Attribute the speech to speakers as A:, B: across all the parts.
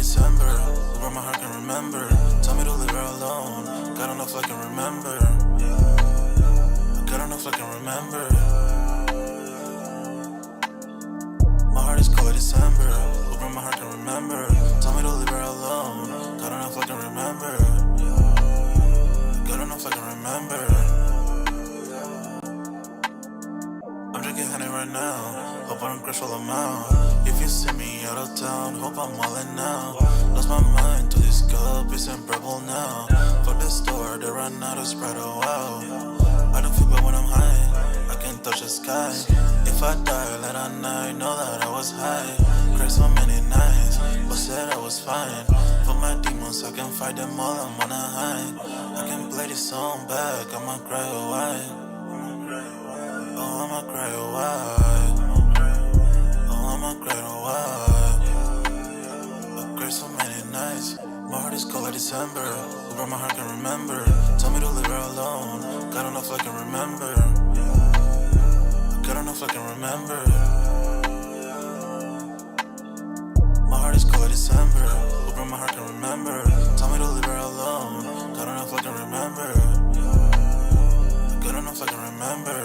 A: December, where my heart can remember. Tell me to leave her alone. God don't know if I can remember. God don't know if I can remember. My heart is cold December, where my heart can remember. Tell me to leave her alone. God don't know if I can remember. God don't know if I can remember. I'm drinking honey right now. Hope I don't crush all I'm out. If you see me out of town, hope I'm all in now. Lost my mind to this cup, it's unbearable now. For the store, they run out of Sprite, oh wow. I don't feel bad when I'm high, I can't touch the sky. If I die late at night, know that I was high. Cried so many nights, but said I was fine. For my demons, I can fight them all, I'm on a high. I can play this song back, I'ma cry, oh why? Oh, I'ma cry, oh why? Oh, I'ma cry, oh why? I cried so many nights. My heart is cold like December, where my heart can remember. Tell me to leave her alone. God don't know if I can remember. God don't know if I can remember. My heart is cold like December, where my heart can remember. Tell me to leave her alone. God don't know if I can remember. God don't know if I can remember.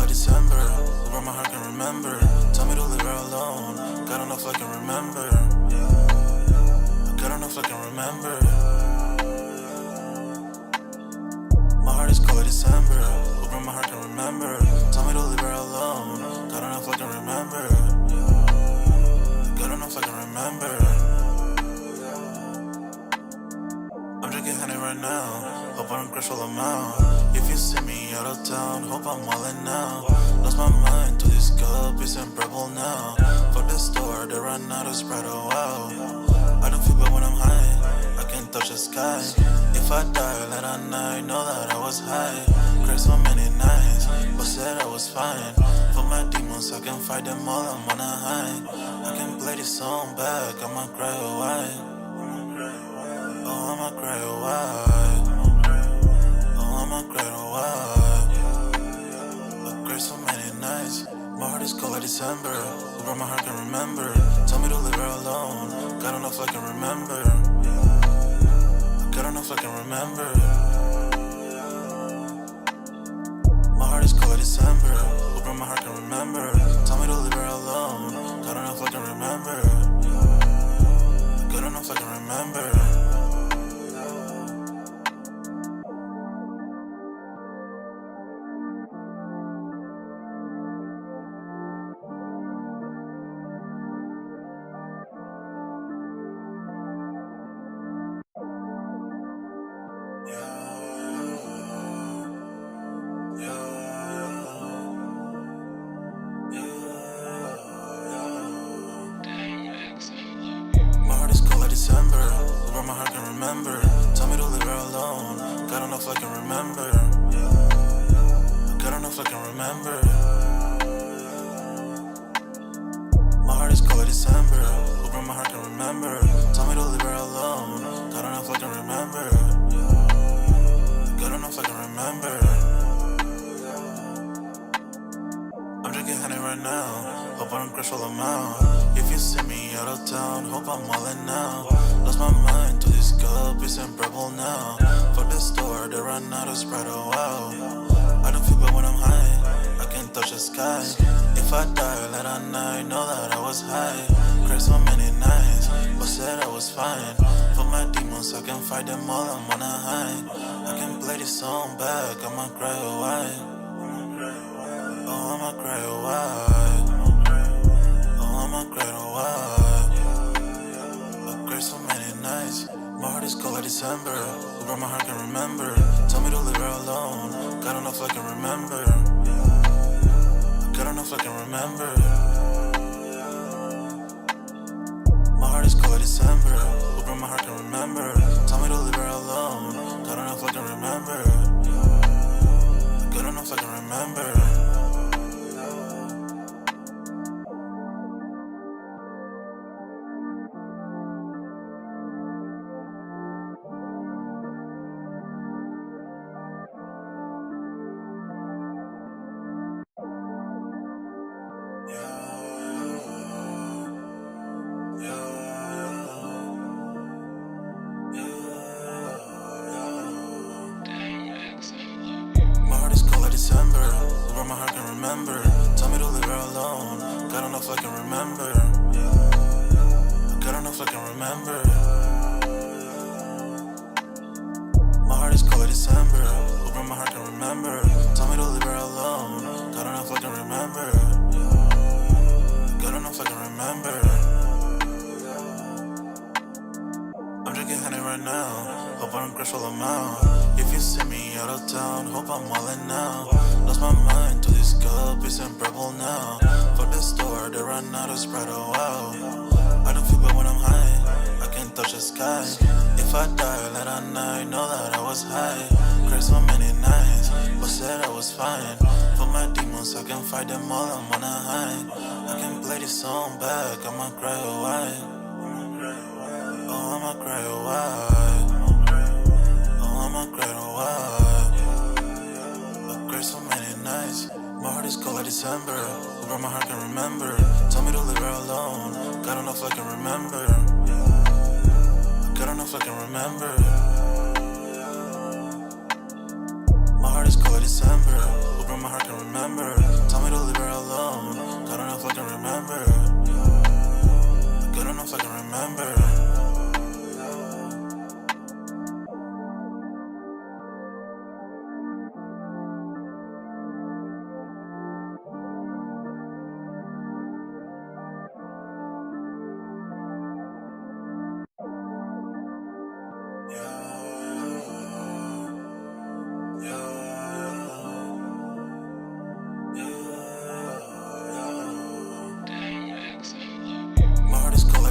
A: December, where my heart can remember. Tell me to leave her alone. God don't know if I can remember. God don't know if I can remember. My heart is cold like December, where my heart can remember. Tell me to leave her alone. God don't know if I can remember. God don't know if I can remember. I'm drinking honey right now. Hope I don't crush all I'm out. If you see me out of town, hope I'm all in now. Lost my mind to this cup, it's unbearable now. For the store, they run out of Sprite, oh wow. I don't feel bad when I'm high, I can't touch the sky. If I die late at night, know that I was high. Cried so many nights, but said I was fine. For my demons, I can fight them all, I'm on a high. I can play this song back, I'ma cry, oh why? Oh, I'ma cry, oh why? I'ma cry, oh why? I cried so many nights. My heart is cold like December, where my heart can remember. Tell me to leave her alone. God don't know if I can remember. God don't know if I can remember. My heart is cold like December, where my heart can remember. Tell me to leave her alone. God don't know if I can remember. God don't know if I can remember. December, where my heart can remember. Tell me to leave her alone. God don't know if I can remember. God don't know if I can remember. My heart is cold like December, where my heart can remember. Tell me to leave her alone. God don't know if I can remember. God don't know if I can remember. I'm drinking honey right now. Hope I don't crush all I'm out. If you see me out of town, hope I'm all in now. Lost my mind to this cup, it's unbearable now. For the store, they run out of Sprite, oh wow. I don't feel bad when I'm high, I can't touch the sky. If I die late at night, know that I was high. Cried so many nights, but said I was fine. For my demons, I can fight them all, I'm on a high. I can play this song back, I'ma cry, oh why? Oh, I'ma cry, oh why? Oh, I'ma cry, oh why? I cried so many nights. My heart is cold like December, where my heart can remember. Tell me to leave her alone. God don't know if I can remember. God don't know if I can remember. My heart is cold like December, where my heart can remember. remember. Tell me to leave her alone. God enough I can remember. God enough I can remember. My heart is cold like December. Open my heart can remember. Tell me to leave her alone. God enough I can remember. God enough I can remember. I'm drinking honey right now. Hope I don't crash all amount. If you see me out of town, hope I'm wildin' now. Lost my mind to this cup, it's unbearable now. For the store, they run out of Sprite, oh wow. I don't feel bad when I'm high, I can't touch the sky. If I die late at night, know that I was high. Cried so many nights, but said I was fine. For my demons, I can fight them all, I'm on a high. I can play this song back, I'ma cry a while. Oh, I'ma cry a while. Oh, I'ma cry a while. I cried so many nights. My heart is cold like December. Over my heart can remember. Tell me to leave her alone. God enough I can remember. God enough I can remember. My heart is cold like December. Over my heart can remember. Tell me to leave her alone. God enough I can remember. God enough I can remember.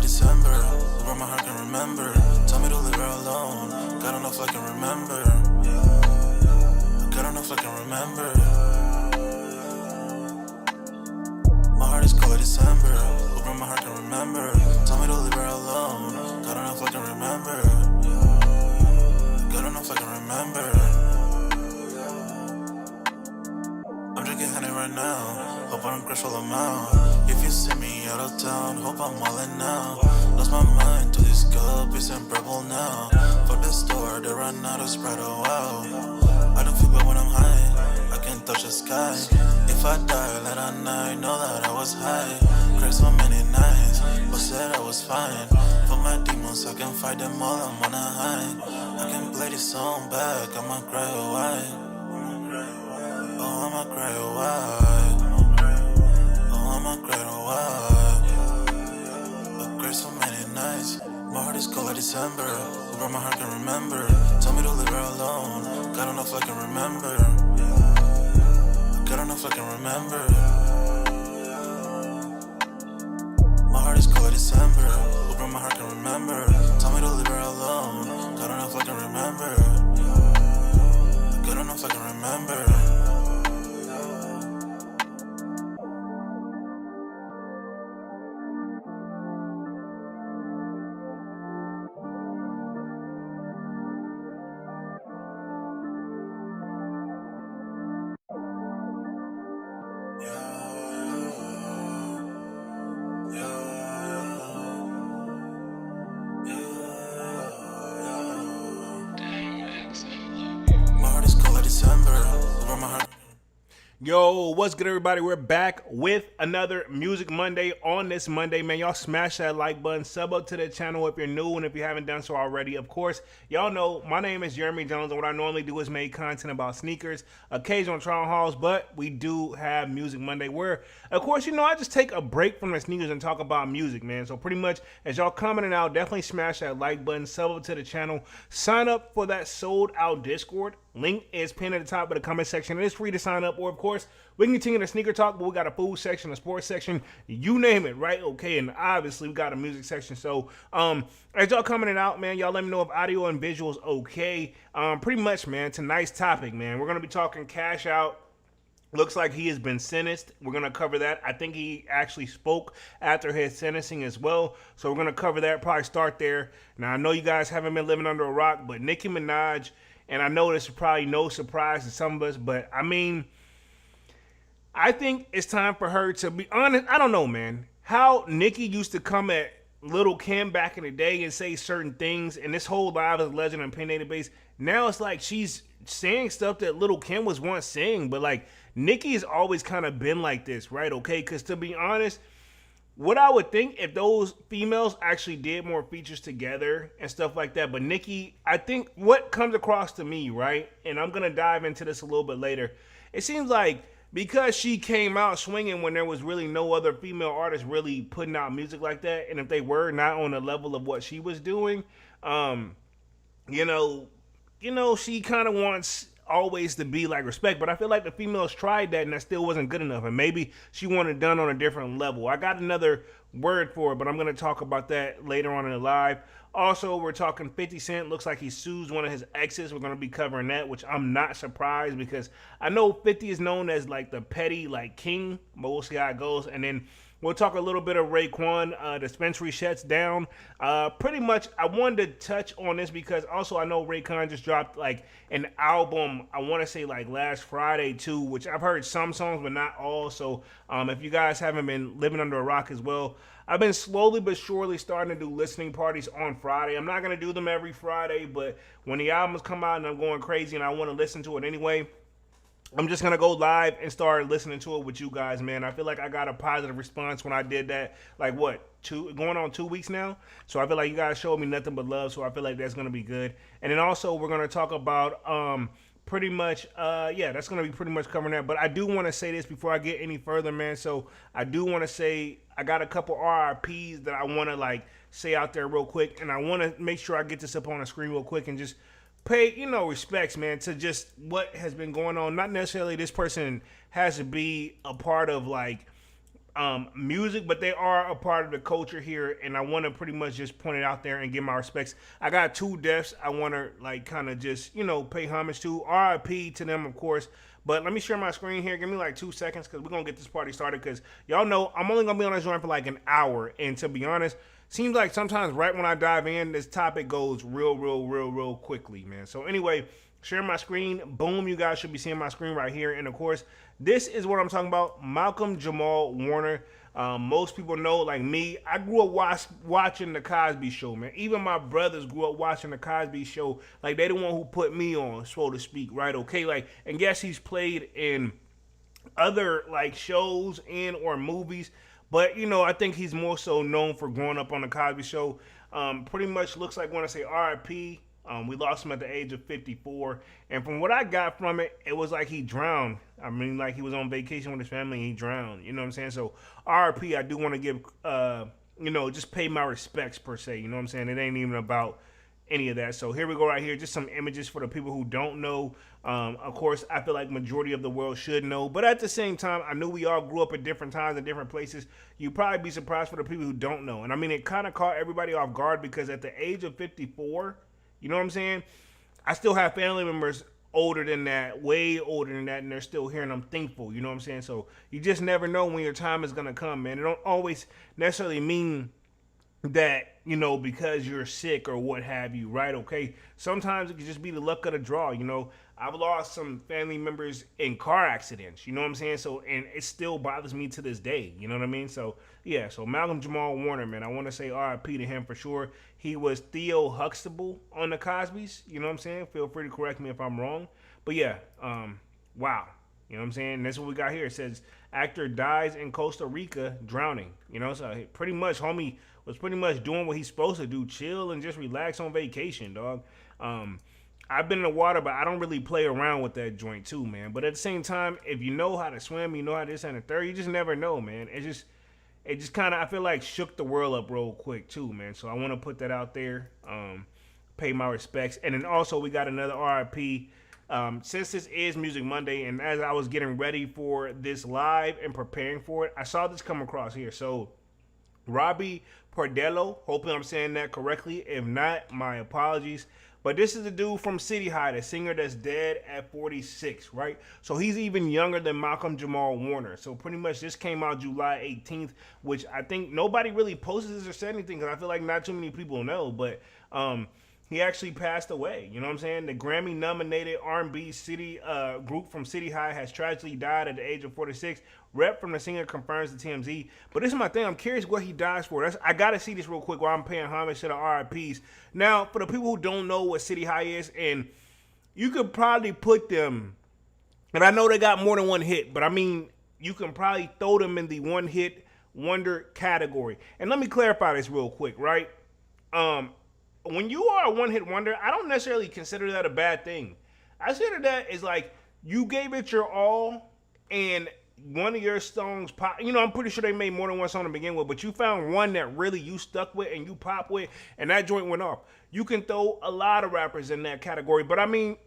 A: December, over my heart can remember. Tell me to leave her alone. God enough I can remember. God enough I can remember. My heart is cold like December. Over my heart can remember. Tell me to leave her alone. God enough I can remember. God enough I can remember. I'm drinking honey right now. Hope I don't crash all amount. If you see me out of town, hope I'm wildin' now. Lost my mind to this cup, it's unbearable now. For the store, they run out of Sprite, oh wow. I don't feel bad when I'm high, I can't touch the sky. If I die late at night, know that I was high. Cried so many nights, but said I was fine. For my demons, I can fight them all, I'm on a high. I can play this song back, I'ma cry a while. Oh, I'ma cry a while. Oh, I'ma cry a while. I cried so many nights. My heart is cold like December. Over my heart can remember. Tell me to leave her alone. God enough I can remember. God enough I can remember. My heart is cold like December. Over my heart can remember. Tell me to leave her alone. God enough I can remember. God enough I can remember.
B: Yo, what's good, everybody? We're back with another Music Monday on this Monday, man. Y'all smash that like button, sub up to the channel if you're new, and if you haven't done so already, of course, y'all know my name is Jeremy Jones, and what I normally do is make content about sneakers, occasional trial hauls, but we do have Music Monday where, of course, you know, I just take a break from the sneakers and talk about music, man. So pretty much, as y'all commenting out, definitely smash that like button, sub up to the channel, sign up for that sold out Discord. Link is pinned at the top of the comment section. It is free to sign up, or of course, we can continue the sneaker talk, but we got a food section, a sports section, you name it, right? Okay, and obviously we got a music section. So, as y'all commenting out, man, y'all let me know if audio and visuals okay. Pretty much, man, tonight's topic, man, we're gonna be talking Cash Out. Looks like he has been sentenced. We're going to cover that. I think he actually spoke after his sentencing as well. So we're going to cover that, probably start there. Now, I know you guys haven't been living under a rock, but Nicki Minaj, and I know this is probably no surprise to some of us, but I mean, I think it's time for her to be honest. I don't know, man. How Nicki used to come at Little Kim back in the day and say certain things, and this whole Live as a Legend and Opinionated Base, now it's like she's saying stuff that Little Kim was once saying, but like Nicki's always kind of been like this, right? Okay, because to be honest, what I would think if those females actually did more features together and stuff like that, but Nicki, I think what comes across to me, right, and I'm gonna dive into this a little bit later, it seems like because she came out swinging when there was really no other female artist really putting out music like that, and if they were not on the level of what she was doing, um, you know, she kind of wants always to be like respect, but I feel like the females tried that and that still wasn't good enough, and maybe she wanted it done on a different level. I got another word for it, but I'm gonna talk about that later on in the live. Also, we're talking 50 Cent. Looks like he sues one of his exes. We're gonna be covering that, which I'm not surprised because I know 50 is known as like the petty like king, but we'll see how it goes. And then we'll talk a little bit of Raekwon. Dispensary shuts down. Pretty much, I wanted to touch on this because also I know Raekwon just dropped like an album. I want to say like last Friday too, which I've heard some songs but not all. So if you guys haven't been living under a rock as well, I've been slowly but surely starting to do listening parties on Friday. I'm not gonna do them every Friday, but when the albums come out and I'm going crazy and I want to listen to it anyway, I'm just gonna go live and start listening to it with you guys, man. I feel like I got a positive response when I did that. Like what, going on 2 weeks now? So I feel like you guys showed me nothing but love. So I feel like that's gonna be good. And then also we're gonna talk about pretty much yeah, that's gonna be pretty much covering that. But I do want to say this before I get any further, man. So I do want to say I got a couple RIPs that I want to like say out there real quick, and I want to make sure I get this up on the screen real quick and just pay, respects, man, to just what has been going on. Not necessarily this person has to be a part of like music, but they are a part of the culture here, and I want to pretty much just point it out there and give my respects. I got 2 deaths I want to like kind of just pay homage to. RIP to them, of course. But let me share my screen here. Give me like 2 seconds because we're gonna get this party started. Because y'all know I'm only gonna be on this joint for like an hour, and to be honest, seems like sometimes right when I dive in, this topic goes real quickly, man. So anyway, share my screen. Boom, you guys should be seeing my screen right here. And of course, this is what I'm talking about. Malcolm Jamal Warner. Most people know, like me, I grew up watching the Cosby Show, man. Even my brothers grew up watching the Cosby Show. Like, they the one who put me on, so to speak, right? Okay, like, and guess he's played in other like shows and or movies. But, I think he's more so known for growing up on the Cosby Show. Pretty much looks like when I say RIP, we lost him at the age of 54. And from what I got from it, it was like he drowned. I mean, like he was on vacation with his family and he drowned. You know what I'm saying? So RIP, I do want to give, just pay my respects per se. You know what I'm saying? It ain't even about any of that. So here we go right here. Just some images for the people who don't know. Of course, I feel like majority of the world should know. But at the same time, I knew we all grew up at different times in different places. You'd probably be surprised for the people who don't know. And I mean, it kind of caught everybody off guard because at the age of 54, you know what I'm saying? I still have family members older than that, way older than that, and they're still here, and I'm thankful. You know what I'm saying? So you just never know when your time is going to come, man. It don't always necessarily mean that, because you're sick or what have you, right? Okay, sometimes it could just be the luck of the draw. I've lost some family members in car accidents, you know what I'm saying? So, and it still bothers me to this day, you know what I mean? So yeah, so Malcolm Jamal Warner, man, I want to say RIP to him for sure. He was Theo Huxtable on the Cosbys, you know what I'm saying? Feel free to correct me if I'm wrong, but yeah, wow. You know what I'm saying? And that's what we got here. It says, actor dies in Costa Rica drowning. So pretty much, homie was pretty much doing what he's supposed to do. Chill and just relax on vacation, dog. I've been in the water, but I don't really play around with that joint too, man. But at the same time, if you know how to swim, you know how this and the third, you just never know, man. It just kind of, I feel like shook the world up real quick too, man. So I want to put that out there. Pay my respects. And then also we got another RIP. Since this is Music Monday, and as I was getting ready for this live and preparing for it, I saw this come across here. So, Robbie Pardello, hoping I'm saying that correctly. If not, my apologies. But this is the dude from City High, the singer that's dead at 46, right? So he's even younger than Malcolm Jamal Warner. So pretty much this came out July 18th, which I think nobody really posted this or said anything because I feel like not too many people know. But he actually passed away. You know what I'm saying? The Grammy-nominated R&B city group from City High has tragically died at the age of 46. Rep from the singer confirms to TMZ. But this is my thing. I'm curious what he dies for. I got to see this real quick while I'm paying homage to the RIPs. Now, for the people who don't know what City High is, and you could probably put them, and I know they got more than one hit, but I mean, you can probably throw them in the one hit wonder category. And let me clarify this real quick, right? Um, when you are a one hit wonder, I don't necessarily consider that a bad thing. I consider that as like you gave it your all, and one of your songs pop. You know, I'm pretty sure they made more than one song to begin with, but you found one that really you stuck with and you pop with, and that joint went off. You can throw a lot of rappers in that category, but I mean,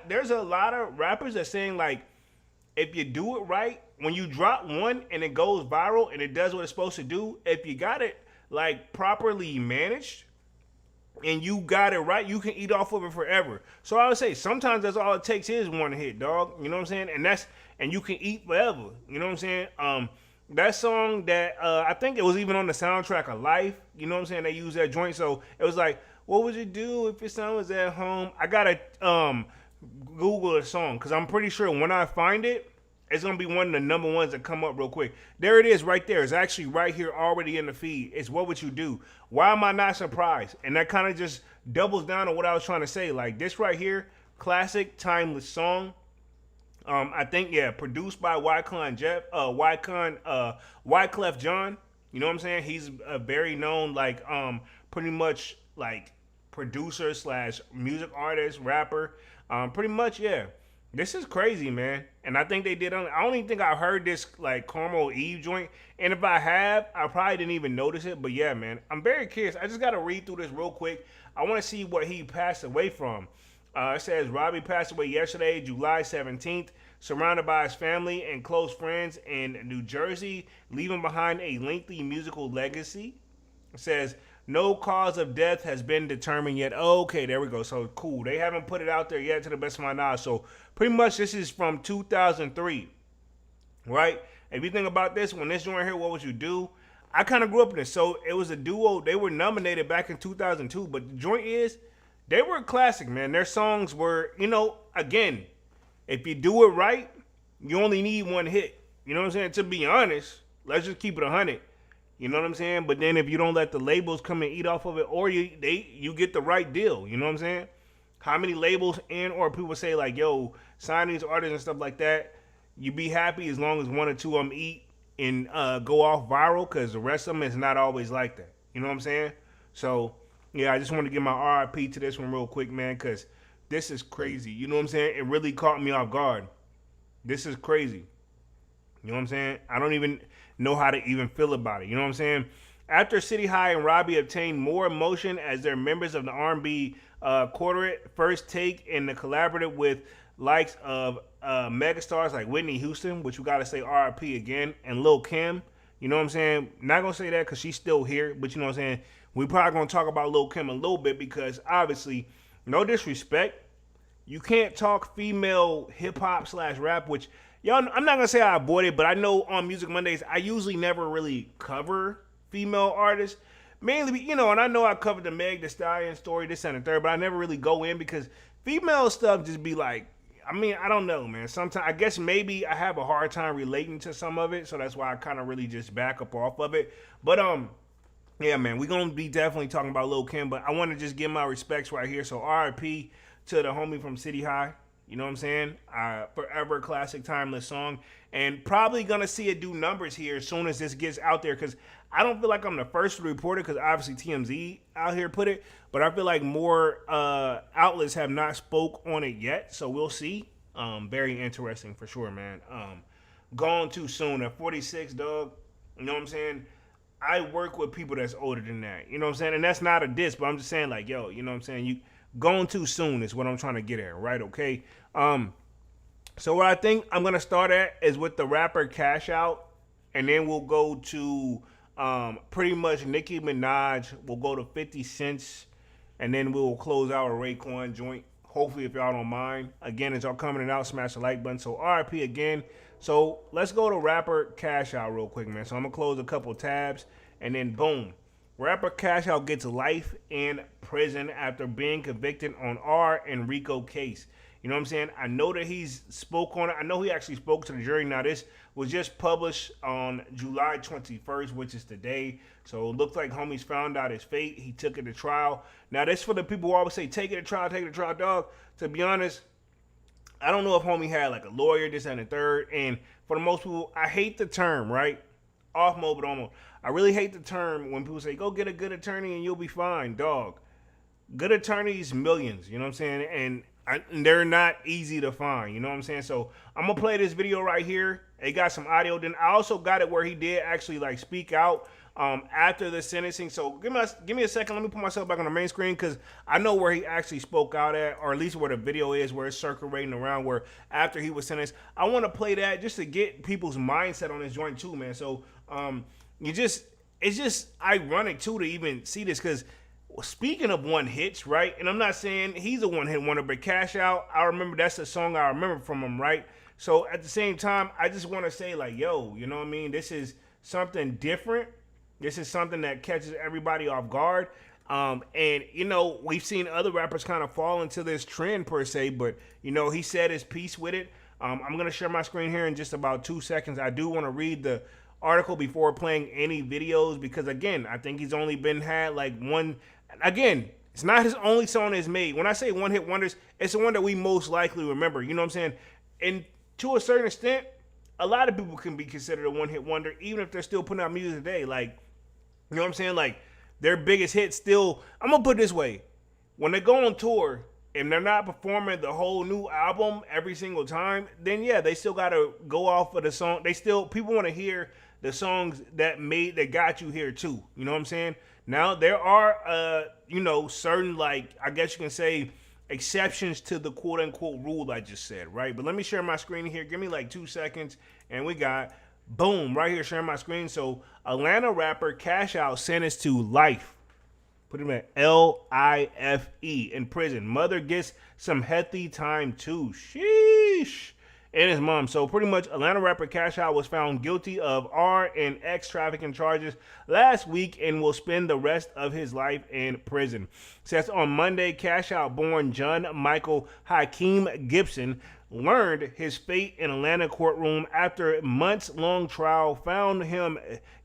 B: there's a lot of rappers that saying like, if you do it right, when you drop one and it goes viral and it does what it's supposed to do, if you got it like properly managed and you got it right, you can eat off of it forever. So I would say sometimes that's all it takes is one hit, dog. You know what I'm saying? And you can eat forever. You know what I'm saying? That song that I think it was even on the soundtrack of Life. You know what I'm saying? They used that joint, so it was like, what would you do if your son was at home? I gotta Google the song because I'm pretty sure when I find it, it's gonna be one of the number ones that come up real quick. There it is, right there. It's actually right here, already in the feed. It's what would you do? Why am I not surprised? And that kind of just doubles down on what I was trying to say. Like this right here, classic, timeless song. I think produced by Wyclef John. You know what I'm saying? He's a very known pretty much like producer slash music artist, rapper. Pretty much, yeah. This is crazy, man. And I think they did. I don't even think I've heard this like Caramel Eve joint. And if I have, I probably didn't even notice it. But yeah, man, I'm very curious. I just got to read through this real quick. I want to see what he passed away from. It says Robbie passed away yesterday, July 17th, surrounded by his family and close friends in New Jersey, leaving behind a lengthy musical legacy. It says no cause of death has been determined yet. Okay, there we go. So cool. They haven't put it out there yet to the best of my knowledge. So pretty much this is from 2003, right? If you think about this, when this joint here, what would you do? I kind of grew up in this. So it was a duo. They were nominated back in 2002. But the joint is, they were a classic, man. Their songs were, again, if you do it right, you only need one hit. You know what I'm saying? To be honest, let's just keep it 100. You know what I'm saying? But then if you don't let the labels come and eat off of it, or you get the right deal. You know what I'm saying? How many labels or people say like, yo, sign these artists and stuff like that, you be happy as long as one or two of them eat and go off viral, because the rest of them is not always like that. You know what I'm saying? So, yeah, I just want to give my RIP to this one real quick, man, because this is crazy. You know what I'm saying? It really caught me off guard. This is crazy. You know what I'm saying? I don't even know how to even feel about it. You know what I'm saying? After City High and Robbie obtained more emotion as their members of the R&B quartet, First Take, and the collaborative with likes of megastars like Whitney Houston, which we got to say RIP again, and Lil' Kim. You know what I'm saying? Not going to say that because she's still here, but you know what I'm saying? We probably going to talk about Lil' Kim a little bit because obviously, no disrespect, you can't talk female hip-hop / rap, which, y'all, I'm not going to say I avoid it, but I know on Music Mondays, I usually never really cover female artists. Mainly, and I know I covered the Meg Thee Stallion story, this and the third, but I never really go in because female stuff just be like, I don't know, man. Sometimes, I guess maybe I have a hard time relating to some of it, so that's why I kind of really just back up off of it. But, yeah, man, we're going to be definitely talking about Lil' Kim, but I want to just give my respects right here. So RIP to the homie from City High. You know what I'm saying? Forever classic, timeless song. And probably going to see it do numbers here as soon as this gets out there, because I don't feel like I'm the first to report it, because obviously TMZ out here put it, but I feel like more outlets have not spoke on it yet, so we'll see. Very interesting for sure, man. Gone too soon at 46, dog. You know what I'm saying? I work with people that's older than that. You know what I'm saying? And that's not a diss, but I'm just saying, like, yo, you know what I'm saying? You gone too soon is what I'm trying to get at, right? Okay. So what I think I'm gonna start at is with the rapper Cash Out, and then we'll go to pretty much Nicki Minaj. We'll go to 50 Cents, and then we'll close out a Raekwon joint. Hopefully, if y'all don't mind. Again, as y'all coming out, smash the like button. So RIP again. So let's go to rapper Cash Out real quick, man. So I'm gonna close a couple tabs, and then boom. Rapper Cash Out gets life in prison after being convicted on R and Rico case. You know what I'm saying? I know that he's spoke on it. I know he actually spoke to the jury. Now, this was just published on July 21st, which is today. So it looks like homie's found out his fate. He took it to trial. Now, this for the people who always say, take it to trial, dog. To be honest, I don't know if homie had like a lawyer, this and the third. And for the most people, I hate the term, right? Off mode, but almost. I really hate the term when people say, go get a good attorney and you'll be fine, dog. Good attorneys, millions, you know what I'm saying? And they're not easy to find, you know what I'm saying? So I'm gonna play this video right here. It got some audio. Then I also got it where he did actually like speak out after the sentencing. So give me a second. Let me put myself back on the main screen because I know where he actually spoke out at, or at least where the video is, where it's circulating around where after he was sentenced. I want to play that just to get people's mindset on this joint too, man. So it's just ironic too to even see this because speaking of one hits, right? And I'm not saying he's a one hit wonder, but Cash Out, I remember that's the song I remember from him, right? So at the same time, I just want to say like, yo, you know what I mean? This is something different. This is something that catches everybody off guard. And you know, we've seen other rappers kind of fall into this trend per se, but you know, he said his piece with it. I'm gonna share my screen here in just about 2 seconds. I do want to read the article before playing any videos because again, I think he's only been had like one. Again, it's not his only song that's made. When I say one hit wonders, it's the one that we most likely remember. You know what I'm saying? And to a certain extent, a lot of people can be considered a one hit wonder, even if they're still putting out music today. Like, you know what I'm saying? Like their biggest hit still. I'm gonna put it this way: when they go on tour and they're not performing the whole new album every single time, then yeah, they still gotta go off of the song. People want to hear the songs that got you here too. You know what I'm saying? Now there are you know, certain, like, I guess you can say exceptions to the quote unquote rule I just said, right? But let me share my screen here. Give me like 2 seconds and we got boom right here sharing my screen. So Atlanta rapper Cash Out sentenced to life. Put him at LIFE in prison. Mother gets some hefty time too. Sheesh. And his mom. So pretty much Atlanta rapper Cash Out was found guilty of R and X trafficking charges last week and will spend the rest of his life in prison. Says on Monday, Cash Out born John Michael Hakeem Gibson learned his fate in Atlanta courtroom after months-long trial found him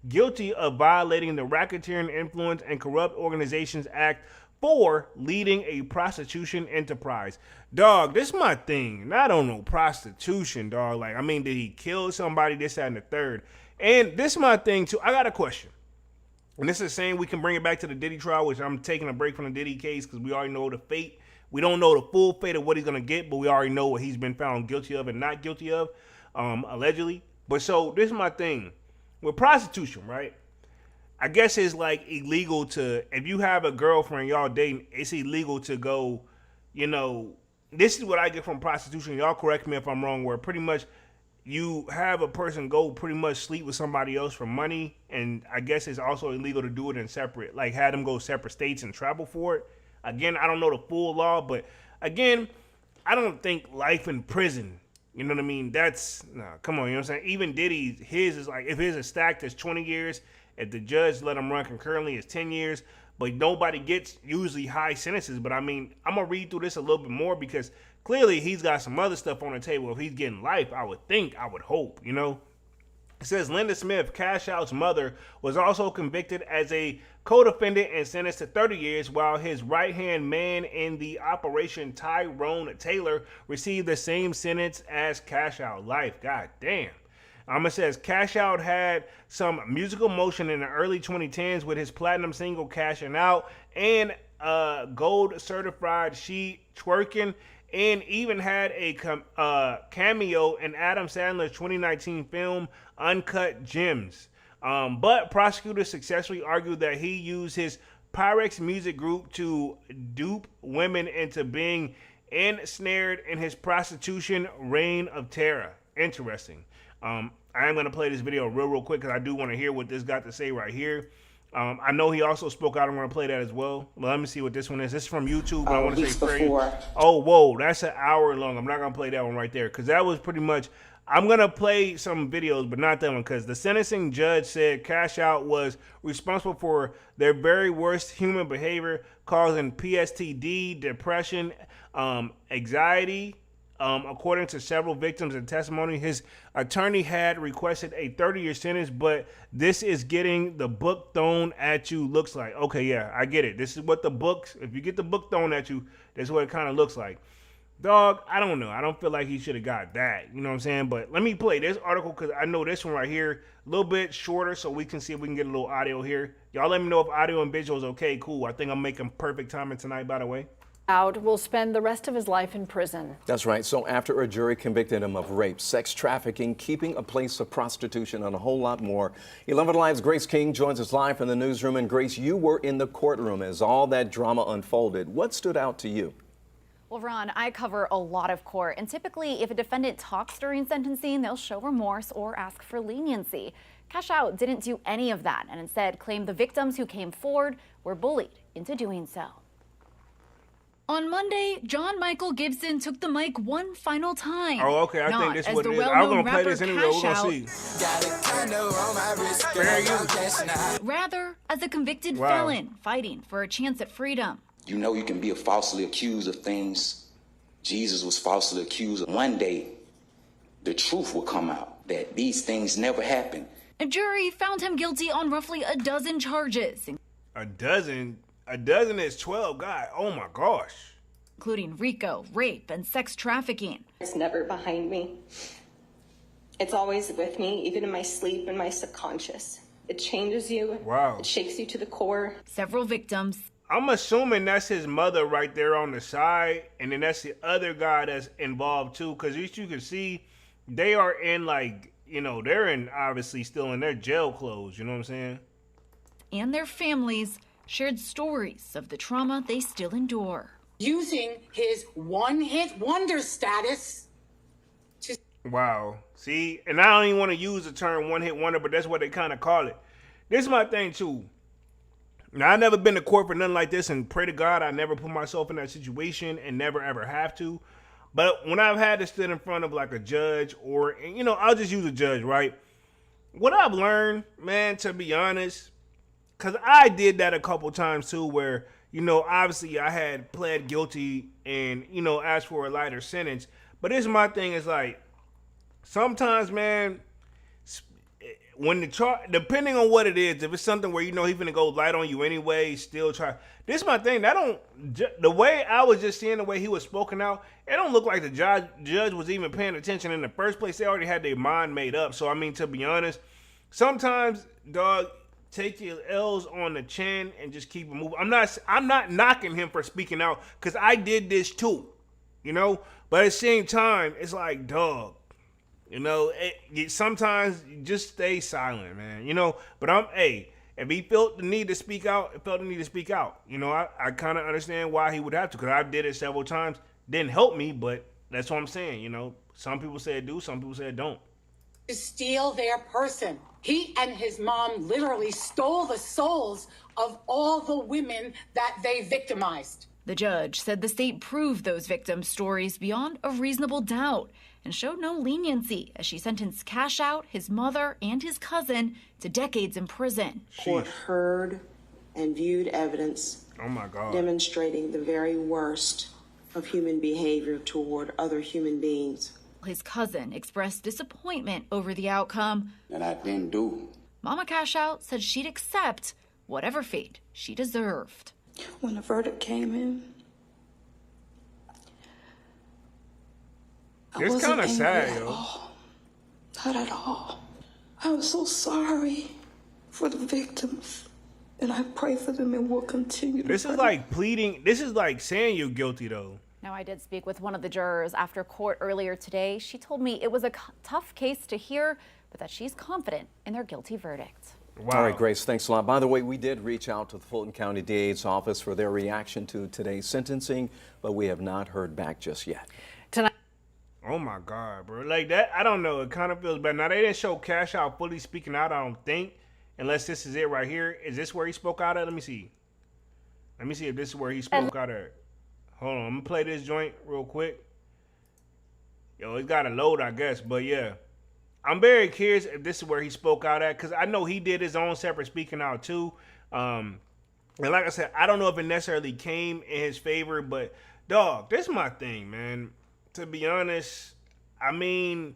B: guilty of violating the Racketeering Influence and Corrupt Organizations Act for leading a prostitution enterprise. Dog, this is my thing. Not on no prostitution, dog. Like, I mean, did he kill somebody, this, that, and the third? And this is my thing, too. I got a question. And this is saying we can bring it back to the Diddy trial, which I'm taking a break from the Diddy case because we already know the fate. We don't know the full fate of what he's going to get, but we already know what he's been found guilty of and not guilty of, allegedly. But so this is my thing. With prostitution, right? I guess it's like illegal to, if you have a girlfriend, y'all dating, it's illegal to go, you know, this is what I get from prostitution. Y'all correct me if I'm wrong, where pretty much you have a person go pretty much sleep with somebody else for money. And I guess it's also illegal to do it in separate, like have them go separate states and travel for it. Again, I don't know the full law, but again, I don't think life in prison, you know what I mean? That's, nah, come on, you know what I'm saying? Even Diddy, his is like, if his is stacked, it's 20 years. If the judge let him run concurrently, it's 10 years. But nobody gets usually high sentences. But I mean, I'm going to read through this a little bit more because clearly he's got some other stuff on the table. If he's getting life, I would hope, you know. It says Linda Smith, Cash Out's mother, was also convicted as a co-defendant and sentenced to 30 years, while his right-hand man in the operation, Tyrone Taylor, received the same sentence as Cash Out. Life. God damn. It says Cash Out had some musical motion in the early 2010s with his platinum single Cashing Out and gold certified She Twerking, and even had a cameo in Adam Sandler's 2019 film Uncut Gems. But prosecutors successfully argued that he used his Pyrex music group to dupe women into being ensnared in his prostitution reign of terror. Interesting. I am going to play this video real quick because I do want to hear what this got to say right here. I know he also spoke out. I'm going to play that as well. But let me see what this one is. This is from YouTube. I want to say before. Oh, whoa. That's an hour long. I'm not going to play that one right there because that was pretty much. I'm going to play some videos, but not that one because the sentencing judge said Cash Out was responsible for their very worst human behavior, causing PTSD, depression, anxiety, According to several victims in testimony, his attorney had requested a 30-year sentence, but this is getting the book thrown at you looks like. Okay, yeah, I get it. This is what the books, if you get the book thrown at you, that's what it kind of looks like. Dog, I don't know. I don't feel like he should have got that. You know what I'm saying? But let me play this article because I know this one right here a little bit shorter, so we can see if we can get a little audio here. Y'all let me know if audio and visual is okay. Cool. I think I'm making perfect timing tonight, by the way.
C: Will spend the rest of his life in prison.
D: That's right. So after a jury convicted him of rape, sex trafficking, keeping a place of prostitution, and a whole lot more, 11 Alive's Grace King joins us live from the newsroom. And Grace, you were in the courtroom as all that drama unfolded. What stood out to you?
E: Well, Ron, I cover a lot of court, and typically if a defendant talks during sentencing, they'll show remorse or ask for leniency. Cash Out didn't do any of that and instead claimed the victims who came forward were bullied into doing so. On Monday, John Michael Gibson took the mic one final time.
B: Oh, okay. I think this is what it is. I was going to play this anyway. We're going to see.
E: Rather, as a convicted felon fighting for a chance at freedom.
F: You know you can be falsely accused of things. Jesus was falsely accused. One day, the truth will come out that these things never happened.
E: A jury found him guilty on roughly a dozen charges.
B: A dozen? A dozen is 12, God. Oh, my gosh.
E: Including RICO, rape, and sex trafficking.
G: It's never behind me. It's always with me, even in my sleep and my subconscious. It changes you.
B: Wow.
G: It shakes you to the core.
E: Several victims.
B: I'm assuming that's his mother right there on the side, and then that's the other guy that's involved too, because as you can see, they are in like, you know, they're in obviously still in their jail clothes, you know what I'm saying?
E: And their families shared stories of the trauma they still endure.
H: Using his one-hit wonder status to...
B: Wow. See, and I don't even want to use the term one-hit wonder, but that's what they kind of call it. This is my thing too. Now, I've never been to court for nothing like this, and pray to God I never put myself in that situation and never ever have to. But when I've had to sit in front of like a judge or, you know, I'll just use a judge, right? What I've learned, man, to be honest, because I did that a couple times too where, you know, obviously I had pled guilty and, you know, asked for a lighter sentence. But this is my thing is like, sometimes, man, when the depending on what it is, if it's something where you know he's gonna go light on you anyway, still try. This is my thing. The way I was just seeing the way he was spoken out, it don't look like the judge was even paying attention in the first place. They already had their mind made up. So I mean, to be honest, sometimes, dog, take your L's on the chin and just keep it moving. I'm not knocking him for speaking out because I did this too, you know. But at the same time, it's like, dog. You know, sometimes you just stay silent, man. You know, but if he felt the need to speak out, You know, I kind of understand why he would have to, because I did it several times. Didn't help me, but that's what I'm saying. You know, some people say it do, some people say it don't.
H: To steal their person. He and his mom literally stole the souls of all the women that they victimized.
E: The judge said the state proved those victims' stories beyond a reasonable doubt and showed no leniency as she sentenced Cash Out, his mother, and his cousin to decades in prison.
I: Court heard and viewed evidence demonstrating the very worst of human behavior toward other human beings.
E: His cousin expressed disappointment over the outcome.
F: And I didn't do.
E: Mama Cash Out said she'd accept whatever fate she deserved.
I: When the verdict came in,
B: It's kind of sad, yo.
I: Not at all. I was so sorry for the victims, and I pray for them and will continue to
B: This is like pleading. This is like saying you're guilty, though.
E: Now, I did speak with one of the jurors after court earlier today. She told me it was a tough case to hear, but that she's confident in their guilty verdict.
D: Wow. All right, Grace, thanks a lot. By the way, we did reach out to the Fulton County DA's office for their reaction to today's sentencing, but we have not heard back just yet.
C: Tonight.
B: Oh my God, bro. Like that, I don't know. It kind of feels bad. Now, they didn't show Cash Out fully speaking out, I don't think, unless this is it right here. Is this where he spoke out at? Let me see. Let me see if this is where he spoke out at. Hold on, I'm gonna play this joint real quick. Yo, it's got to load, I guess, but yeah. I'm very curious if this is where he spoke out at, because I know he did his own separate speaking out too. And like I said, I don't know if it necessarily came in his favor, but dog, this is my thing, man. to be honest, I mean,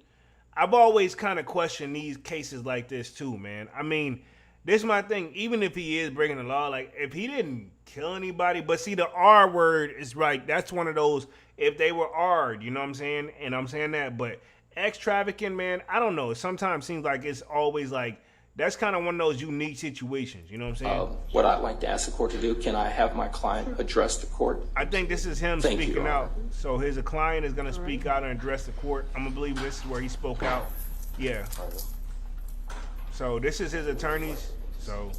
B: I've always kind of questioned these cases like this too, man. I mean, this is my thing. Even if he is breaking the law, like if he didn't kill anybody, but see the R word is right. That's one of those. If they were R'd, you know what I'm saying? And I'm saying that, but X trafficking, man, I don't know. It sometimes seems like it's always like that's kind of one of those unique situations. You know what I'm saying?
J: What I'd like to ask the court to do, can I have my client address the court?
B: I think this is him
J: Thank you,
B: speaking
J: Your
B: out.
J: Honor.
B: So his client is going to speak out and address the court. I'm going to believe this is where he spoke out. Yeah. So this is his attorneys. So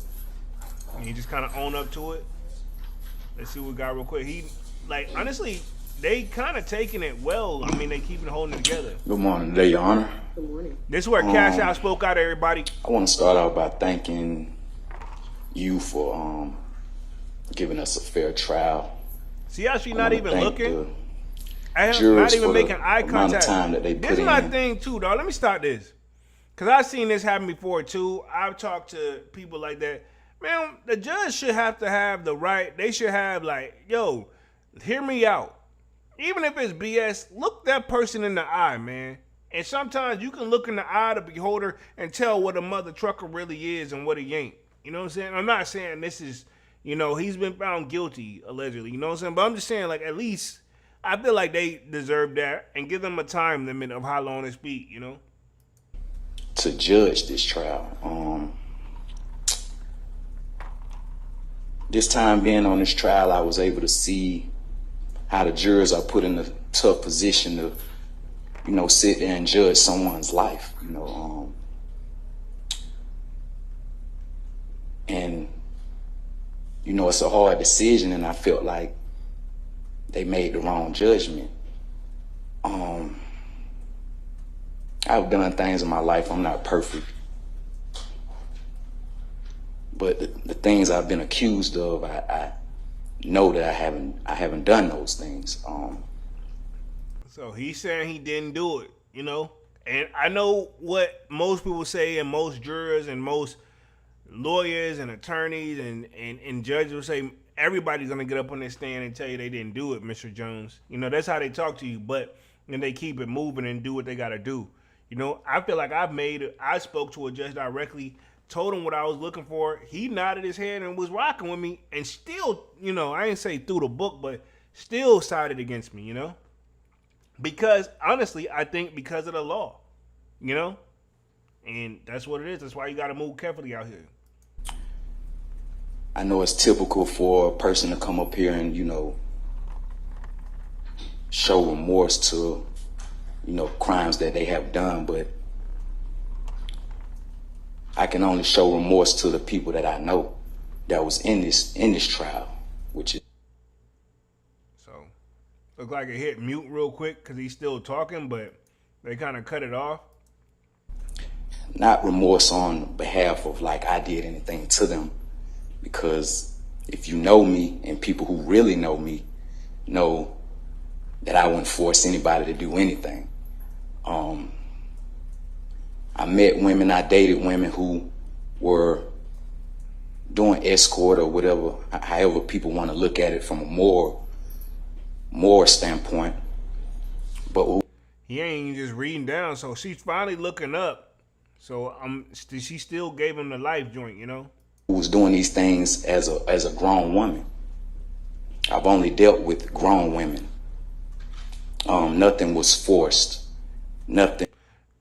B: he just kind of own up to it. Let's see what we got real quick. He, like, honestly, they kind of taking it well. I mean, they keeping holding it together.
F: Good morning today, Your Honor.
I: Good morning.
B: This is where Cash Out spoke out, everybody.
F: I want to start out by thanking you for giving us a fair trial.
B: See how she
F: I
B: not
F: wanna
B: even
F: thank
B: looking?
F: the
B: I am
F: jurors
B: not even
F: for the
B: making eye
F: amount of
B: contact.
F: time that they
B: This
F: put
B: is my
F: in.
B: thing too, dog. Let me start this. Cause I've seen this happen before too. I've talked to people like that. Man, the judge should have to have the right. They should have like, yo, hear me out. Even if it's BS, look that person in the eye, man. And sometimes you can look in the eye of the beholder and tell what a mother trucker really is and what he ain't. You know what I'm saying? I'm not saying this is, you know, he's been found guilty, allegedly. You know what I'm saying? But I'm just saying, like, at least I feel like they deserve that and give them a time limit of how long it's be, you know?
F: To judge this trial. This time being on this trial, I was able to see how the jurors are put in a tough position to, you know, sit there and judge someone's life, you know. And, you know, it's a hard decision, and I felt like they made the wrong judgment. I've done things in my life. I'm not perfect. But the things I've been accused of, I know that I haven't done those things.
B: So he's saying he didn't do it, you know? And I know what most people say, and most jurors and most lawyers and attorneys and judges will say, everybody's going to get up on their stand and tell you they didn't do it, Mr. Jones. You know, that's how they talk to you, but then they keep it moving and do what they got to do. You know, I feel like I spoke to a judge directly, told him what I was looking for. He nodded his head and was rocking with me and still, you know, I ain't say through the book, but still sided against me, you know? Because, honestly, I think because of the law, you know? And that's what it is. That's why you got to move carefully out here.
F: I know it's typical for a person to come up here and, you know, show remorse to, you know, crimes that they have done, but I can only show remorse to the people that I know that was in this trial, which is.
B: So, look like it hit mute real quick because he's still talking, but they kind of cut it off.
F: Not remorse on behalf of like I did anything to them, because if you know me and people who really know me know that I wouldn't force anybody to do anything. I met women, I dated women who were doing escort or whatever, however people want to look at it from a moral standpoint. But
B: he ain't just reading down, so she's finally looking up. So she still gave him the life joint, you know?
F: Who was doing these things as a grown woman. I've only dealt with grown women. Nothing was forced. Nothing.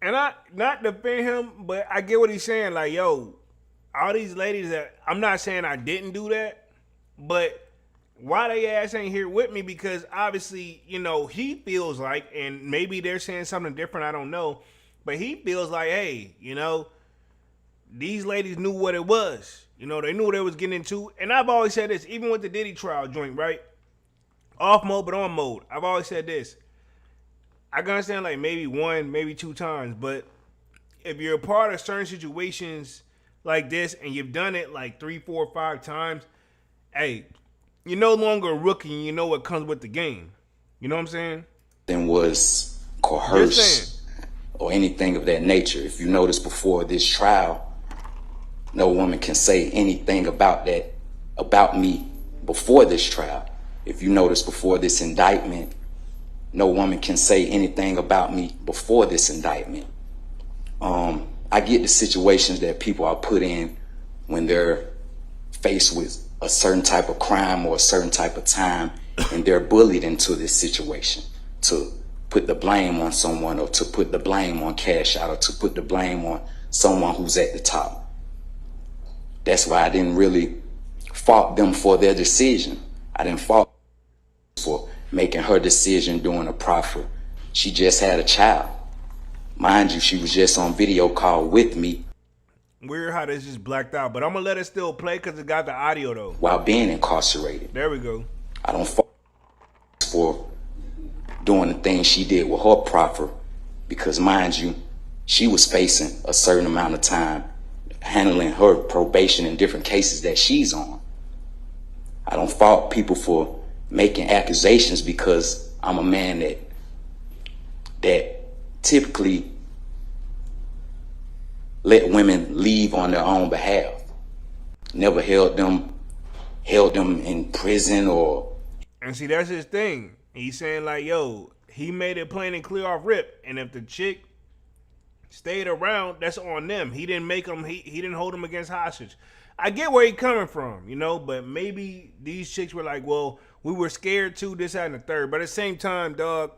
B: And I not defend him, but I get what he's saying. Like, yo, all these ladies that I'm not saying I didn't do that, but why they ass ain't here with me? Because obviously, you know, he feels like, and maybe they're saying something different, I don't know, but he feels like, hey, you know, these ladies knew what it was. You know, they knew what they was getting into. And I've always said this, even with the Diddy trial joint, right? Off mode, but on mode. I've always said this. I can understand like maybe one, maybe two times, but if you're a part of certain situations like this and you've done it like 3, 4, 5 times, hey, you're no longer a rookie and you know what comes with the game. You know what I'm saying?
F: Then was coerced or anything of that nature. If you notice before this trial, no woman can say anything about that, about me before this trial. If you notice before this indictment, no woman can say anything about me before this indictment. I get the situations that people are put in when they're faced with a certain type of crime or a certain type of time, and they're bullied into this situation to put the blame on someone, or to put the blame on Cash Out, or to put the blame on someone who's at the top. That's why I didn't really fault them for their decision. I didn't fault for making her decision during a proffer. She just had a child. Mind you, she was just on video call with me.
B: Weird how this just blacked out, but I'm gonna let it still play because it got the audio though.
F: While being incarcerated.
B: There we go.
F: I don't fault for doing the things she did with her proffer, because mind you, she was facing a certain amount of time handling her probation in different cases that she's on. I don't fault people for making accusations, because I'm a man that typically let women leave on their own behalf. Never held them in prison or.
B: And see, that's his thing. He's saying like, yo, he made it plain and clear off rip, and if the chick stayed around, that's on them. He didn't make them. He didn't hold them against hostage. I get where he's coming from, you know, but maybe these chicks were like, well, we were scared too, this, that, and the third. But at the same time, dog,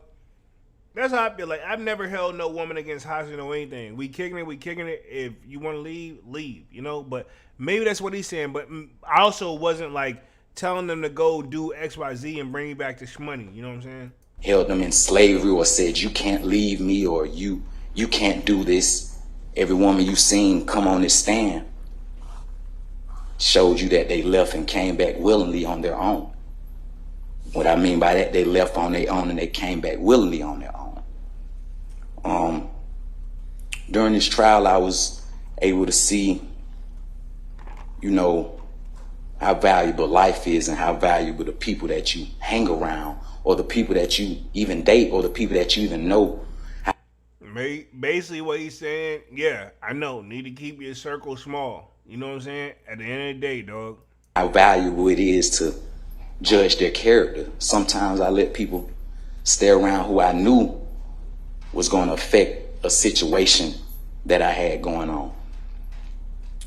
B: that's how I feel. Like, I've never held no woman against hostage or anything. We kicking it. If you want to leave, you know. But maybe that's what he's saying. But I also wasn't like telling them to go do X, Y, Z and bring me back this money. You know what I'm saying?
F: Held them in slavery or said, you can't leave me, or you can't do this. Every woman you seen come on this stand showed you that they left and came back willingly on their own. What I mean by that, they left on their own and they came back willingly on their own. During this trial, I was able to see, you know, how valuable life is and how valuable the people that you hang around, or the people that you even date, or the people that you even know.
B: Basically what he's saying, yeah, I know, need to keep your circle small. You know what I'm saying? At the end of the day, dog.
F: How valuable it is to judge their character. Sometimes I let people stay around who I knew was going to affect a situation that I had going on.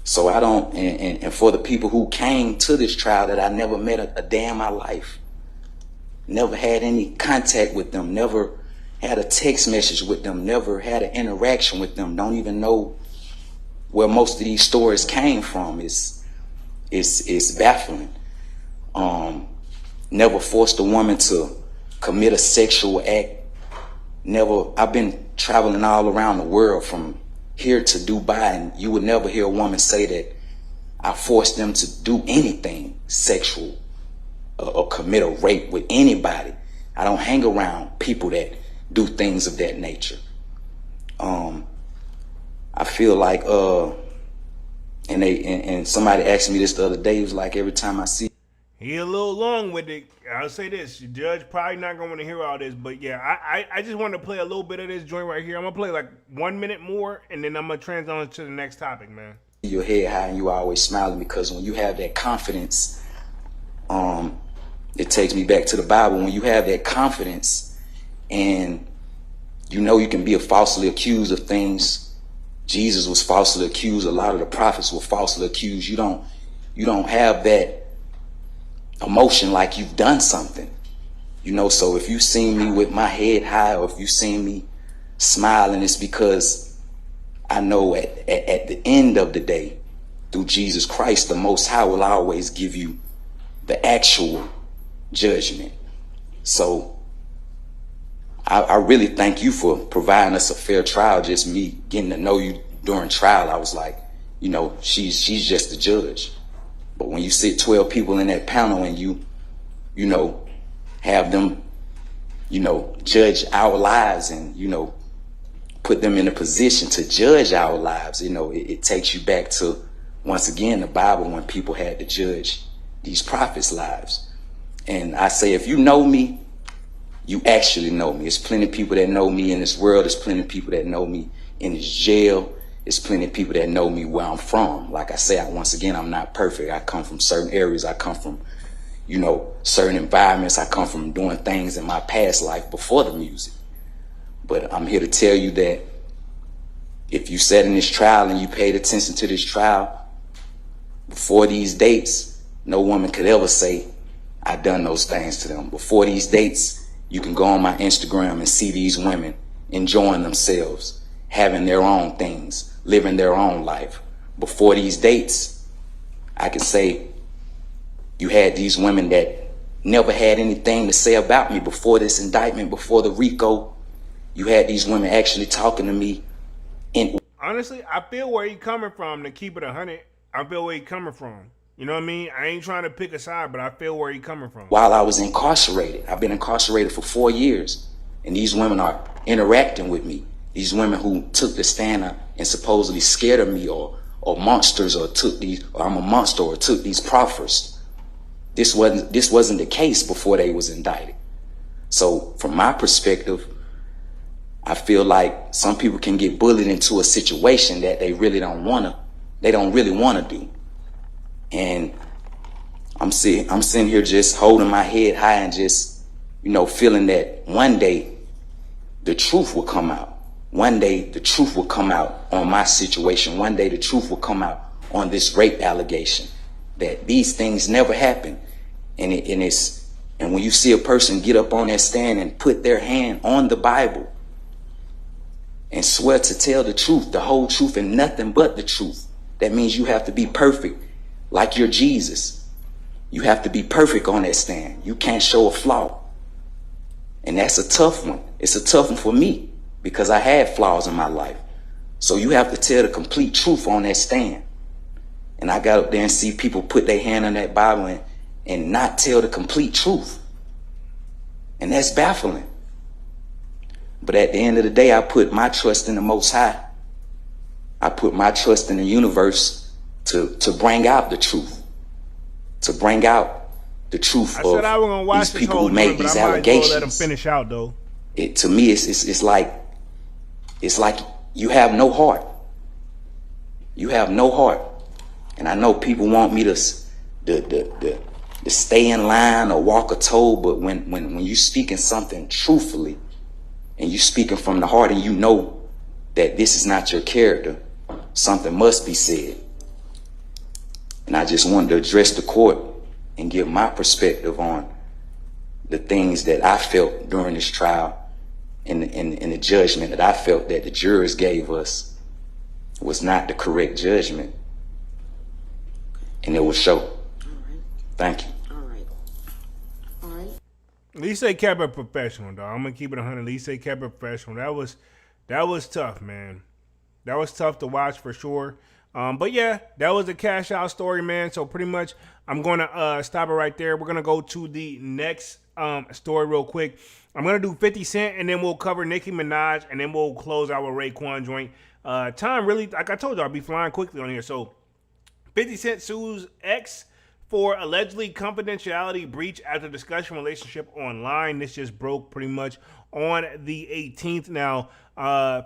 F: So I don't, and for the people who came to this trial that I never met a day in my life, never had any contact with them, never had a text message with them, never had an interaction with them, don't even know where most of these stories came from, is baffling. Never forced a woman to commit a sexual act. I've been traveling all around the world from here to Dubai, and you would never hear a woman say that I forced them to do anything sexual or commit a rape with anybody. I don't hang around people that do things of that nature. I feel like, and somebody asked me this the other day, it was like, every time I see.
B: He a little long with it. I'll say this, the judge probably not going to want to hear all this, but yeah, I just want to play a little bit of this joint right here. I'm going to play like 1 minute more, and then I'm going to transition to the next topic, man.
F: Your head high and you always smiling, because when you have that confidence, it takes me back to the Bible. When you have that confidence and you know you can be falsely accused of things. Jesus was falsely accused. A lot of the prophets were falsely accused. You don't have that emotion like you've done something, you know. So if you see me with my head high, or if you see me smiling, it's because I know at the end of the day, through Jesus Christ, the Most High will always give you the actual judgment. So I really thank you for providing us a fair trial. Just me getting to know you during trial, I was like, you know, she's just the judge. But when you sit 12 people in that panel and you know, have them, you know, judge our lives and, you know, put them in a position to judge our lives, you know, it takes you back to, once again, the Bible, when people had to judge these prophets' lives. And I say, if you know me, you actually know me. There's plenty of people that know me in this world. There's plenty of people that know me in this jail. There's plenty of people that know me where I'm from. Like I say, once again, I'm not perfect. I come from certain areas. I come from, you know, certain environments. I come from doing things in my past life before the music. But I'm here to tell you that if you sat in this trial and you paid attention to this trial, before these dates, no woman could ever say, I done those things to them. Before these dates, you can go on my Instagram and see these women enjoying themselves, having their own things, living their own life. Before these dates, I can say you had these women that never had anything to say about me before this indictment, before the RICO. You had these women actually talking to me.
B: Honestly, I feel where he coming from, to keep it 100. I feel where he coming from. You know what I mean? I ain't trying to pick a side, but I feel where he coming from.
F: While I was incarcerated, I've been incarcerated for 4 years, and these women are interacting with me. These women who took the stand and supposedly scared of me, or monsters, or I'm a monster, or took these proffers. This wasn't the case before they was indicted. So from my perspective, I feel like some people can get bullied into a situation that they really don't really want to do. And I'm sitting here just holding my head high and just, you know, feeling that one day the truth will come out. One day the truth will come out on my situation. One day the truth will come out on this rape allegation, that these things never happened. And when you see a person get up on that stand and put their hand on the Bible and swear to tell the truth, the whole truth, and nothing but the truth, that means you have to be perfect, like you're Jesus. You have to be perfect on that stand. You can't show a flaw. And that's a tough one. It's a tough one for me because I had flaws in my life. So you have to tell the complete truth on that stand. And I got up there and see people put their hand on that Bible and not tell the complete truth. And that's baffling. But at the end of the day, I put my trust in the Most High. I put my trust in the universe to bring out the truth. To bring out the truth of these people who made these allegations.
B: Let them finish out, though.
F: To me, it's like you have no heart. You have no heart. And I know people want me to stay in line or walk a toe, but when you speaking something truthfully and you speaking from the heart and you know that this is not your character, something must be said. And I just wanted to address the court and give my perspective on the things that I felt during this trial and the judgment that I felt that the jurors gave us was not the correct judgment. And it will show. All right. Thank you.
I: All right.
B: At least they kept it professional, dog. I'm gonna keep it 100. At least they kept it professional. That was tough, man. That was tough to watch for sure. But yeah, that was a cash out story, man. So pretty much, I'm gonna stop it right there. We're gonna go to the next story real quick. I'm gonna do 50 Cent, and then we'll cover Nicki Minaj, and then we'll close out with Raekwon joint. Time really, like I told you, I'll be flying quickly on here. So 50 Cent sues ex for allegedly confidentiality breach after discussion relationship online. This just broke pretty much on the 18th. Now,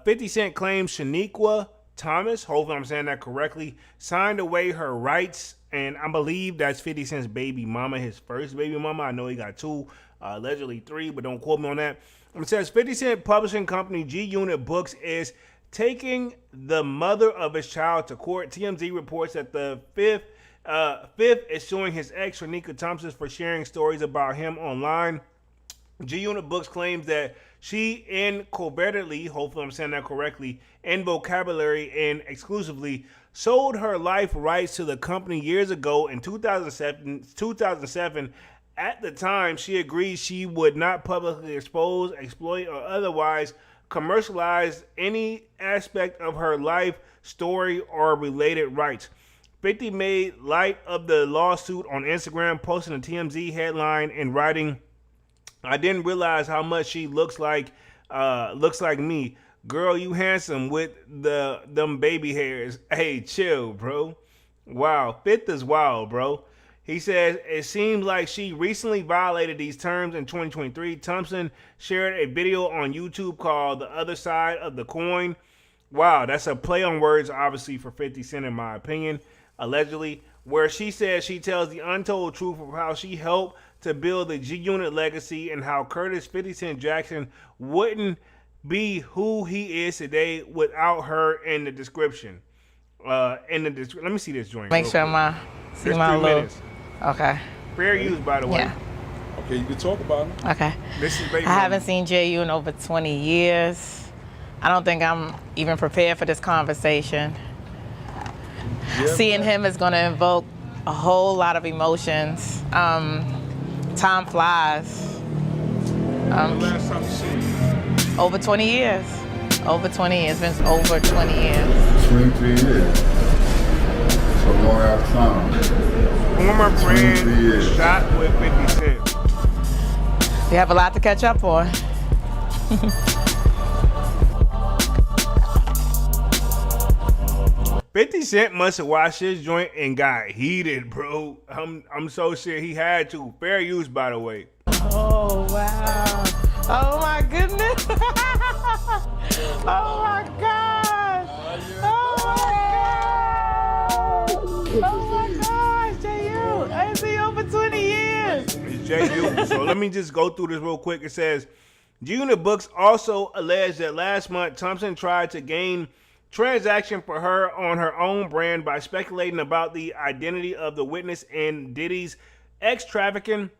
B: 50 Cent claims Shaniqua Thomas, hopefully I'm saying that correctly, signed away her rights, and I believe that's 50 Cent's baby mama, his first baby mama. I know he got two, allegedly three, but don't quote me on that. It says 50 Cent publishing company G Unit Books is taking the mother of his child to court. TMZ reports that the fifth is suing his ex, Shaniqua Thompson, for sharing stories about him online. G Unit Books claims that she incovertly, hopefully I'm saying that correctly, in vocabulary and exclusively, sold her life rights to the company years ago in 2007. At the time, she agreed she would not publicly expose, exploit, or otherwise commercialize any aspect of her life, story, or related rights. 50 made light of the lawsuit on Instagram, posting a TMZ headline and writing, "I didn't realize how much she looks like me. Girl, you handsome with them baby hairs. Hey, chill, bro." Wow, 50 is wild, bro. He says, it seems like she recently violated these terms in 2023. Thompson shared a video on YouTube called The Other Side of the Coin. Wow, that's a play on words, obviously, for 50 Cent, in my opinion. Allegedly. where she says she tells the untold truth of how she helped to build the G-Unit legacy and how Curtis 50 Cent Jackson wouldn't be who he is today without her in the description. Let me see this joint.
K: Make sure my
B: There's
K: my
B: 3
K: little.
B: minutes.
K: Okay.
B: Fair use, by the way.
K: Yeah.
L: Okay, you can talk about it.
K: Okay.
B: This is
K: I haven't seen JU in over 20 years. I don't think I'm even prepared for this conversation.
L: Yeah,
K: Seeing him is going to invoke a whole lot of emotions. Time flies.
B: Last time you seen
K: Over 20 years. Over 20 years. It's been over 20 years.
M: 23 years. It's a long ass time.
B: Former friend shot with 50 Cent.
K: We have a lot to catch up on.
B: 50 Cent must have watched his joint and got heated, bro. I'm so sure he had to. Fair use, by the way.
K: Oh, wow. Oh, my goodness. Oh, my God. Oh, my God. Oh, my gosh, J.U. I ain't seen you over 20 years.
B: It's J.U. So let me just go through this real quick. It says, G-Unit Books also alleged that last month, Thompson tried to gain transaction for her on her own brand by speculating about the identity of the witness in Diddy's ex-trafficking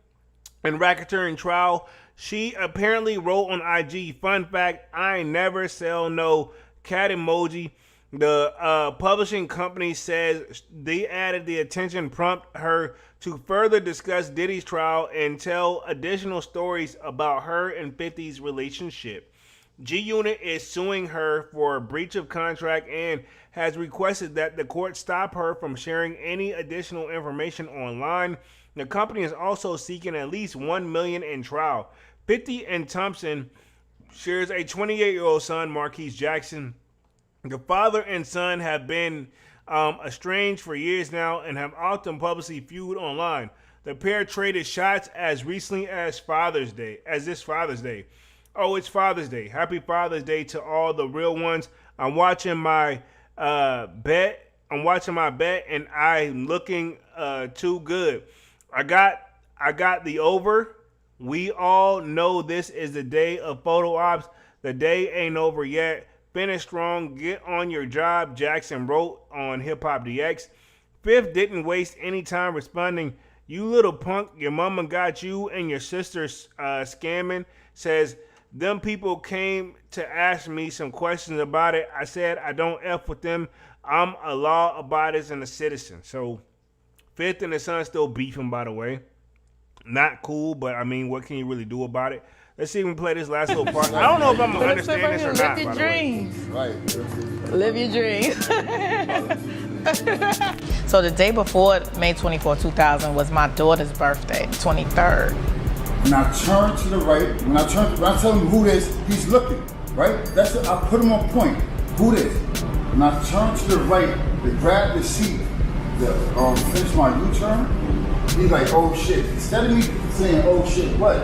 B: and racketeering trial. She apparently wrote on IG, fun fact, I ain't never sell no cat emoji. The publishing company says they added the attention prompt her to further discuss Diddy's trial and tell additional stories about her and 50's relationship. G-Unit is suing her for breach of contract and has requested that the court stop her from sharing any additional information online. The company is also seeking at least $1 million in trial. 50 and Thompson shares a 28-year-old son, Marquise Jackson. The father and son have been estranged for years now and have often publicly feuded online. The pair traded shots as recently as this Father's Day. Oh, it's Father's Day. Happy Father's Day to all the real ones. I'm watching my bet, and I'm looking too good. I got the over. We all know this is the day of photo ops. The day ain't over yet. Finish strong. Get on your job, Jackson wrote on Hip Hop DX. Fifth didn't waste any time responding. You little punk, your mama got you and your sister scamming. Says, them people came to ask me some questions about it. I said I don't F with them. I'm a law-abiding and a citizen. So, Fifth and the son still beefing, by the way. Not cool, but I mean, what can you really do about it? Let's see if we can play this last little part. I don't know if I'm going to understand this or not, by the way.
K: Live your dreams. So the day before May 24, 2000 was my daughter's birthday, 23rd.
M: When I turn to the right, when I tell him who this, he's looking, right? That's it. I put him on point. Who this? When I turn to the right to grab the seat, to finish my U-turn, he's like, oh shit. Instead of me saying, oh shit, what?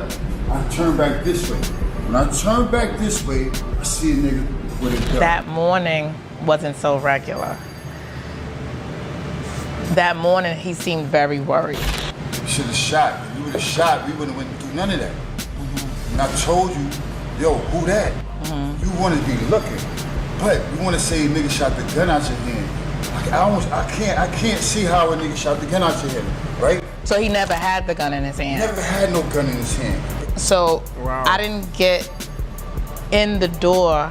M: I turn back this way. When I turn back this way, I see a nigga with a gun.
K: That morning wasn't so regular. That morning, he seemed very worried.
M: You should have shot. If you would have shot, we wouldn't have through none of that. Mm-hmm. And I told you, yo, who that? Mm-hmm. You want to be looking, but you want to say a nigga shot the gun out your hand. I can't see how a nigga shot the gun out your hand, right?
K: So he never had the gun in his hand?
M: Never had no gun in his hand.
K: So
B: wow.
K: I didn't get in the door,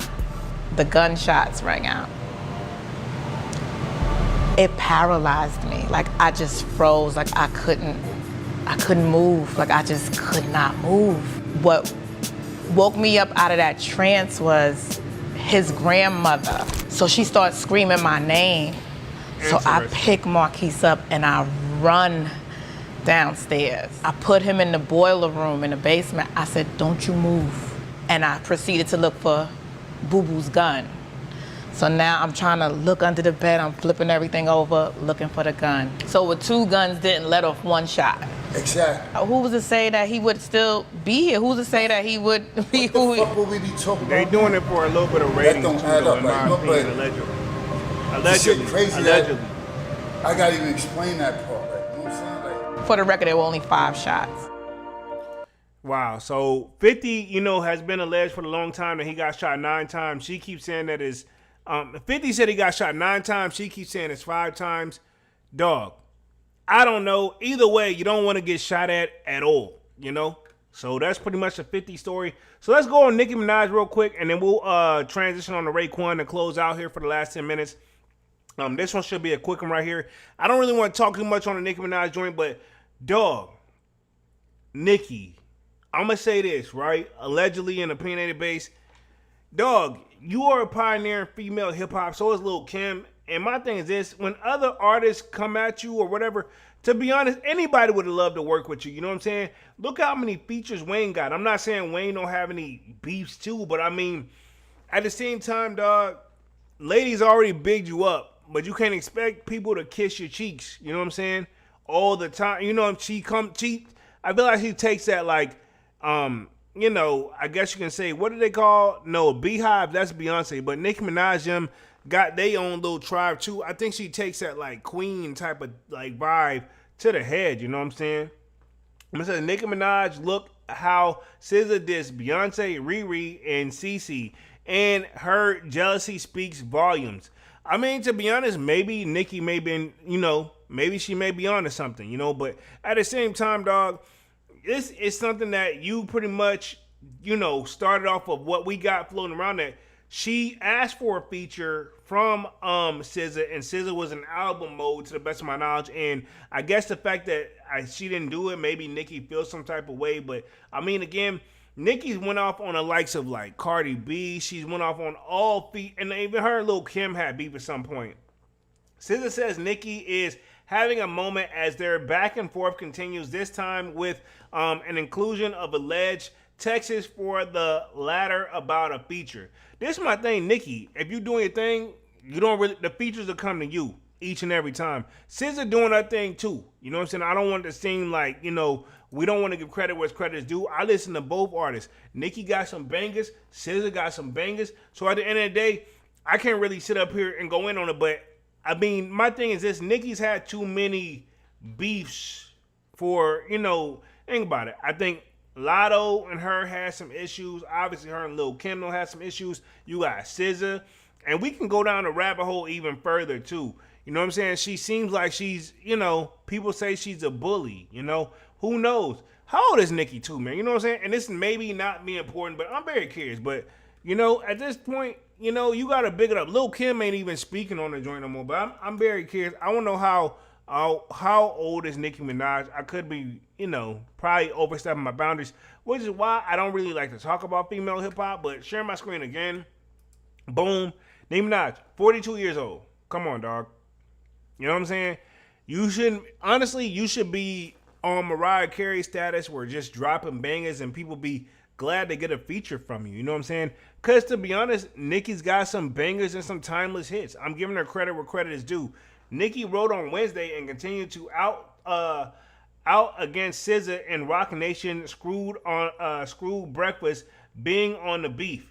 K: the gunshots rang out. It paralyzed me. Like I just froze, like I couldn't move. Like I just could not move. What woke me up out of that trance was his grandmother. So she started screaming my name. So I pick Marquise up and I run downstairs. I put him in the boiler room in the basement. I said, don't you move. And I proceeded to look for Boo Boo's gun. So now I'm trying to look under the bed. I'm flipping everything over, looking for the gun. So with two guns didn't let off one shot.
M: Exactly.
K: Who was to say that he would still be here? Who's to say that he would be who he...
M: What the fuck would we be talking
B: They
M: about?
B: doing it for a little bit of ratings.
M: That don't add up,
B: in my
M: right?
B: opinion,
M: But
B: allegedly.
M: crazy.
B: Allegedly.
M: I gotta even explain that part. Like, you know what I'm saying? Like,
K: For the record, there were only 5 shots.
B: Wow. So 50, you know, has been alleged for a long time that he got shot 9 times. She keeps saying that is 50 said he got shot 9 times. She keeps saying it's 5 times. Dog, I don't know. Either way, you don't want to get shot at all, you know? So that's pretty much a 50 story. So let's go on Nicki Minaj real quick, and then we'll transition on to Raekwon and close out here for the last 10 minutes. This one should be a quick one right here. I don't really want to talk too much on the Nicki Minaj joint, but dog, Nicki, I'm going to say this, right? Allegedly in opinionated base. Dog, you are a pioneer in female hip-hop, so is Lil' Kim. And my thing is this, when other artists come at you or whatever, to be honest, anybody would have loved to work with you. You know what I'm saying? Look how many features Wayne got. I'm not saying Wayne don't have any beefs too, but I mean, at the same time, dog, ladies already bigged you up, but you can't expect people to kiss your cheeks. You know what I'm saying? All the time. You know, I feel like she takes that like, you know, I guess you can say, what do they call? No, Beehive, that's Beyonce. But Nicki Minaj them got their own little tribe too. I think she takes that like queen type of like vibe to the head, you know what I'm saying? I'm gonna say Nicki Minaj, look how SZA dissed Beyonce, Riri, and Cece, and her jealousy speaks volumes. I mean, to be honest, maybe Nicki may be, you know, maybe she may be onto something, you know, but at the same time, dog, this is something that you pretty much, you know, started off of what we got floating around that. She asked for a feature from SZA, and SZA was in album mode to the best of my knowledge. And I guess the fact that she didn't do it, maybe Nicki feels some type of way. But I mean, again, Nicki's went off on the likes of like Cardi B. She's went off on all feet, and even her and Lil' Kim had beef at some point. SZA says Nicki is having a moment as their back and forth continues, this time with an inclusion of alleged texts for the latter about a feature. This is my thing, Nicki. If you doing your thing, you don't really, the features will come to you each and every time. SZA doing her thing too. You know what I'm saying? I don't want it to seem like, you know, we don't want to give credit where credit is due. I listen to both artists. Nicki got some bangers. SZA got some bangers. So at the end of the day, I can't really sit up here and go in on it. But I mean, my thing is this: Nicki's had too many beefs for, you know, think about it. I think Lotto and her had some issues. Obviously, her and Lil' Kim had some issues. You got SZA. And we can go down the rabbit hole even further, too. You know what I'm saying? She seems like she's, you know, people say she's a bully, you know. Who knows? How old is Nicki, too, man? You know what I'm saying? And this may not be important, but I'm very curious. But, you know, at this point, you know, you got to big it up. Lil' Kim ain't even speaking on the joint no more. But I'm very curious. I want to know how old is Nicki Minaj. I could be, you know, probably overstepping my boundaries, which is why I don't really like to talk about female hip-hop. But share my screen again. Boom. Nicki Minaj, 42 years old. Come on, dog. You know what I'm saying? You shouldn't, honestly, you should be on Mariah Carey status where just dropping bangers and people be glad to get a feature from you. You know what I'm saying? Because to be honest, Nicki's got some bangers and some timeless hits. I'm giving her credit where credit is due. Nicki wrote on Wednesday and continued to out against SZA and Roc Nation screwed breakfast being on the beef.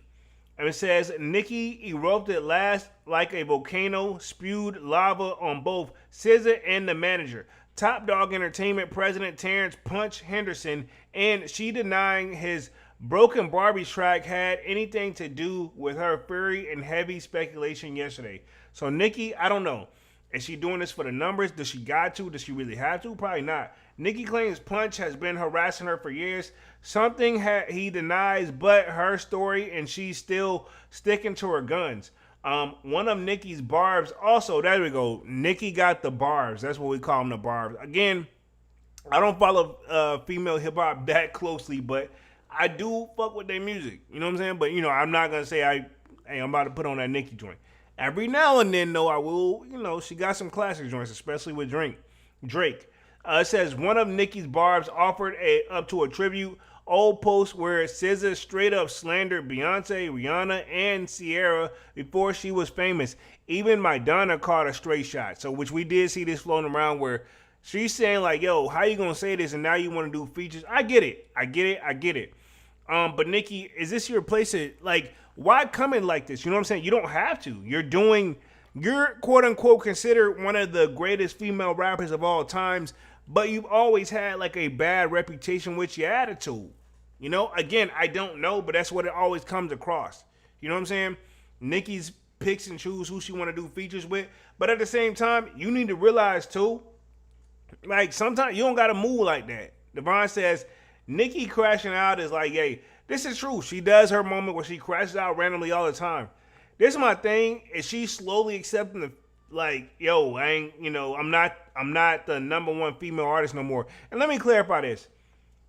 B: And it says, Nicki erupted last like a volcano, spewed lava on both SZA and the manager. Top Dog Entertainment President Terrence Punch Henderson, and she denying his Broken Barbie track had anything to do with her fury and heavy speculation yesterday. So Nicki, I don't know. Is she doing this for the numbers? Does she got to? Does she really have to? Probably not. Nicki claims Punch has been harassing her for years. Something he denies, but her story, and she's still sticking to her guns. One of Nicki's barbs, also, there we go. Nicki got the barbs. That's what we call them, the barbs. Again, I don't follow female hip-hop that closely, but I do fuck with their music. You know what I'm saying? But, you know, I'm not going to say, hey, I'm about to put on that Nicki joint. Every now and then, though, I will, you know, she got some classic joints, especially with Drake. It says, one of Nicki's barbs offered up to a tribute old post where SZA straight up slandered Beyonce, Rihanna, and Ciara before she was famous. Even Madonna caught a straight shot. So, which we did see this floating around where she's saying like, yo, how you going to say this and now you want to do features? I get it. But Nicki, is this your place to, like, why come in like this? You know what I'm saying? You don't have to. You're doing you're quote unquote considered one of the greatest female rappers of all times, but you've always had like a bad reputation with your attitude. You know, again, I don't know, but that's what it always comes across. You know what I'm saying? Nicki's picks and choose who she want to do features with, but at the same time, you need to realize too, like sometimes you don't gotta move like that. Devon says Nicki crashing out is like, hey, this is true. She does her moment where she crashes out randomly all the time. This is my thing. Is she slowly accepting the like, yo, I ain't, you know, I'm not the number one female artist no more. And let me clarify this.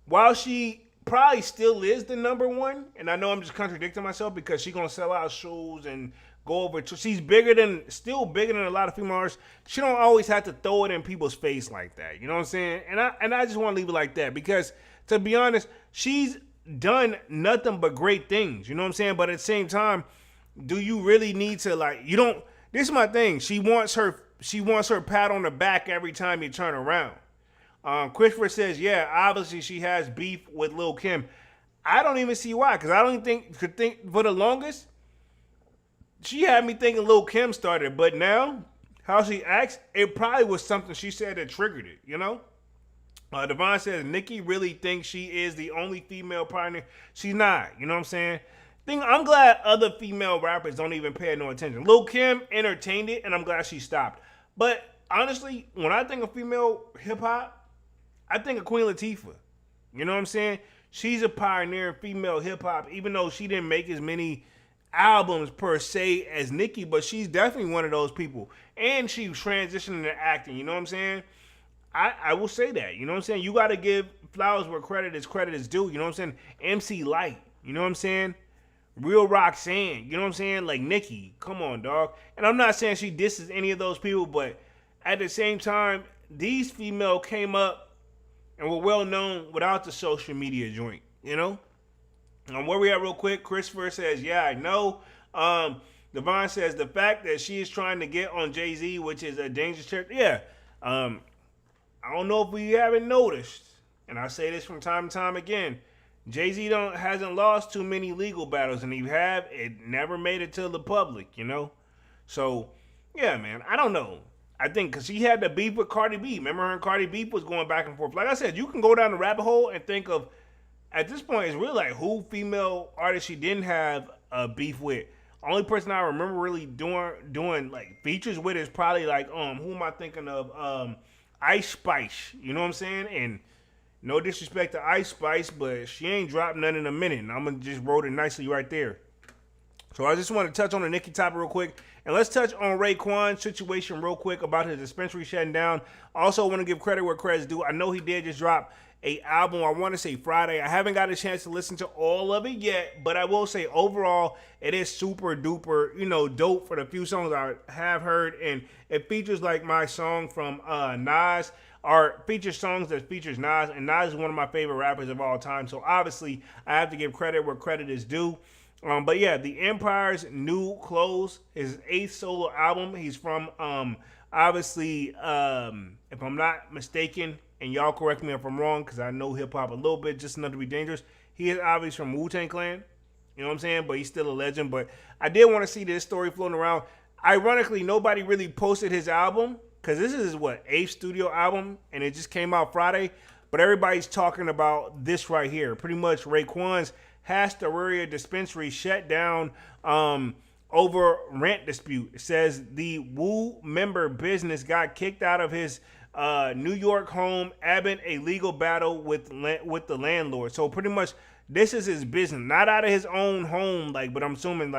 B: While she probably still is the number one, and I know I'm just contradicting myself because she's gonna sell out shows and go over to, she's still bigger than a lot of female artists. She don't always have to throw it in people's face like that. You know what I'm saying? And I just want to leave it like that because, to be honest, she's done nothing but great things. You know what I'm saying? But at the same time, do you really need to, like, you don't, this is my thing. She wants her pat on the back every time you turn around. Christopher says, yeah, obviously she has beef with Lil' Kim. I don't even see why, because I don't think for the longest, she had me thinking Lil' Kim started, but now, how she acts, it probably was something she said that triggered it, you know? Devon says, Nicki really thinks she is the only female pioneer. She's not, you know what I'm saying? I'm glad other female rappers don't even pay no attention. Lil' Kim entertained it, and I'm glad she stopped. But honestly, when I think of female hip-hop, I think of Queen Latifah. You know what I'm saying? She's a pioneer in female hip-hop, even though she didn't make as many albums per se as Nicki, but she's definitely one of those people. And she transitioned into acting, you know what I'm saying? I will say that, you know what I'm saying? You got to give flowers where credit is due, you know what I'm saying? MC Light, you know what I'm saying? Real Roxanne, you know what I'm saying? Like Nicki, come on, dog. And I'm not saying she disses any of those people, but at the same time, these female came up and were well known without the social media joint, you know? Where we at real quick, Christopher says, yeah, I know. Devon says, the fact that she is trying to get on Jay-Z, which is a dangerous territory. Yeah. I don't know if we haven't noticed, and I say this from time to time again, Jay-Z hasn't lost too many legal battles, and it never made it to the public, you know? So, yeah, man, I don't know. I think because she had the beef with Cardi B. Remember her and Cardi B was going back and forth. Like I said, you can go down the rabbit hole and think of, at this point, it's really like who female artist she didn't have a beef with. Only person I remember really doing like features with is probably like, who am I thinking of? Ice Spice. You know what I'm saying? And no disrespect to Ice Spice, but she ain't dropped none in a minute. And I'm going to just wrote it nicely right there. So I just want to touch on the Nicki topic real quick. And let's touch on Raekwon's situation real quick about his dispensary shutting down. Also want to give credit where credit's due. I know he did just drop a album, I want to say Friday. I haven't got a chance to listen to all of it yet, but I will say overall, it is super duper, dope for the few songs I have heard. And it features like my song from Nas, or features songs that features Nas. And Nas is one of my favorite rappers of all time. So obviously, I have to give credit where credit is due. But yeah, The Empire's New Clothes, his 8th solo album. He's from, obviously, if I'm not mistaken, and y'all correct me if I'm wrong, because I know hip-hop a little bit, just enough to be dangerous. He is obviously from Wu-Tang Clan, you know what I'm saying? But he's still a legend. But I did want to see this story floating around. Ironically, nobody really posted his album, because this is his, 8th studio album, and it just came out Friday. But everybody's talking about this right here. Pretty much Raekwon's Raekwon Dispensary shut down over rent dispute. It says the Wu member business got kicked out of his New York home, amid a legal battle with the landlord. So pretty much this is his business, not out of his own home, but I'm assuming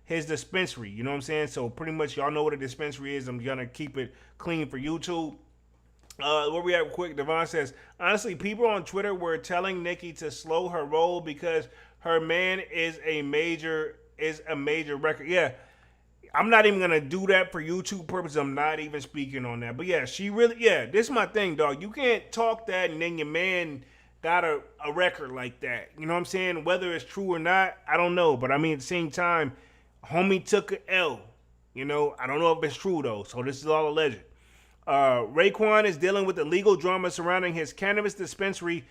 B: his dispensary, you know what I'm saying? So pretty much y'all know what a dispensary is. I'm gonna keep it clean for YouTube. Where we at quick, Devon says, honestly, people on Twitter were telling Nicki to slow her roll because her man is a major record. Yeah, I'm not even gonna do that for YouTube purposes. I'm not even speaking on that. But yeah, this is my thing, dog. You can't talk that and then your man got a record like that. You know what I'm saying? Whether it's true or not, I don't know. But I mean, at the same time, homie took an L. I don't know if it's true though. So this is all alleged. Raekwon is dealing with the legal drama surrounding his cannabis dispensary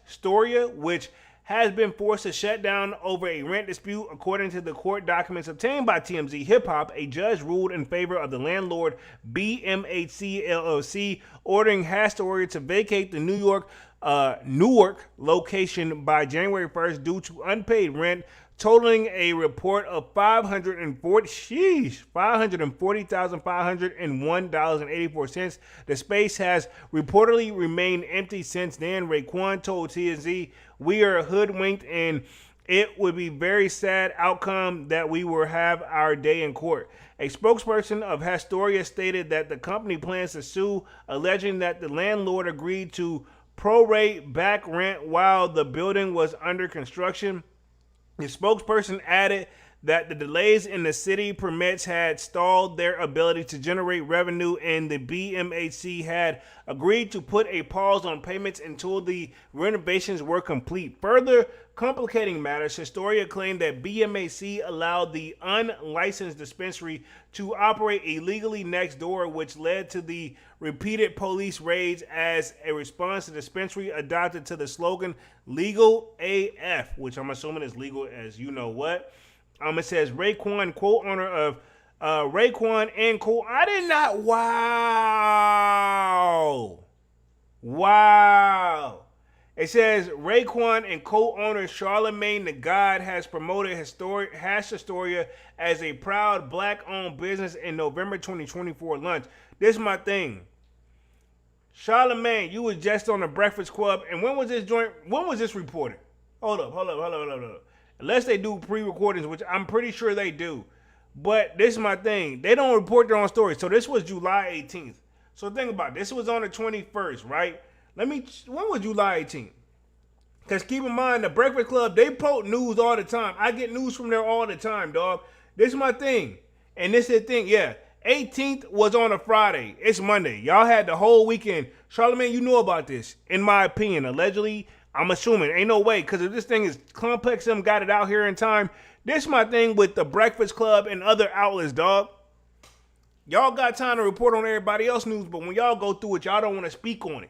B: Storia, which has been forced to shut down over a rent dispute. According to the court documents obtained by TMZ Hip Hop, a judge ruled in favor of the landlord BMHC LLC, ordering Hastoria to vacate the Newark location by January 1st due to unpaid rent, totaling a report of $540,501.84. The space has reportedly remained empty since then. Raekwon told TMZ, "We are hoodwinked and it would be very sad outcome that we will have our day in court." A spokesperson of Hastoria stated that the company plans to sue, alleging that the landlord agreed to prorate back rent while the building was under construction. The spokesperson added that the delays in the city permits had stalled their ability to generate revenue, and the BMHC had agreed to put a pause on payments until the renovations were complete. Further complicating matters, Hastoria claimed that BMHC allowed the unlicensed dispensary to operate illegally next door, which led to the repeated police raids. As a response, the dispensary adopted to the slogan "Legal AF," which I'm assuming is legal as you know what. It says Raekwon, quote owner of Raekwon and co. I did not. Wow. It says Raekwon and co-owner Charlamagne the God has promoted Hastoria as a proud black-owned business in November 2024 launch. This is my thing. Charlamagne, you was just on the Breakfast Club, and when was this reported? Hold up. Unless they do pre-recordings, which I'm pretty sure they do. But this is my thing. They don't report their own stories. So this was July 18th. So think about it. This was on the 21st, right? When was July 18th? Because keep in mind, the Breakfast Club, they post news all the time. I get news from there all the time, dog. This is my thing. And this is the thing, yeah. 18th was on a Friday. It's Monday. Y'all had the whole weekend. Charlamagne, you know about this, in my opinion. Allegedly, I'm assuming. Ain't no way, because if this thing is complex, them got it out here in time. This is my thing with the Breakfast Club and other outlets, dog. Y'all got time to report on everybody else's news, but when y'all go through it, y'all don't want to speak on it.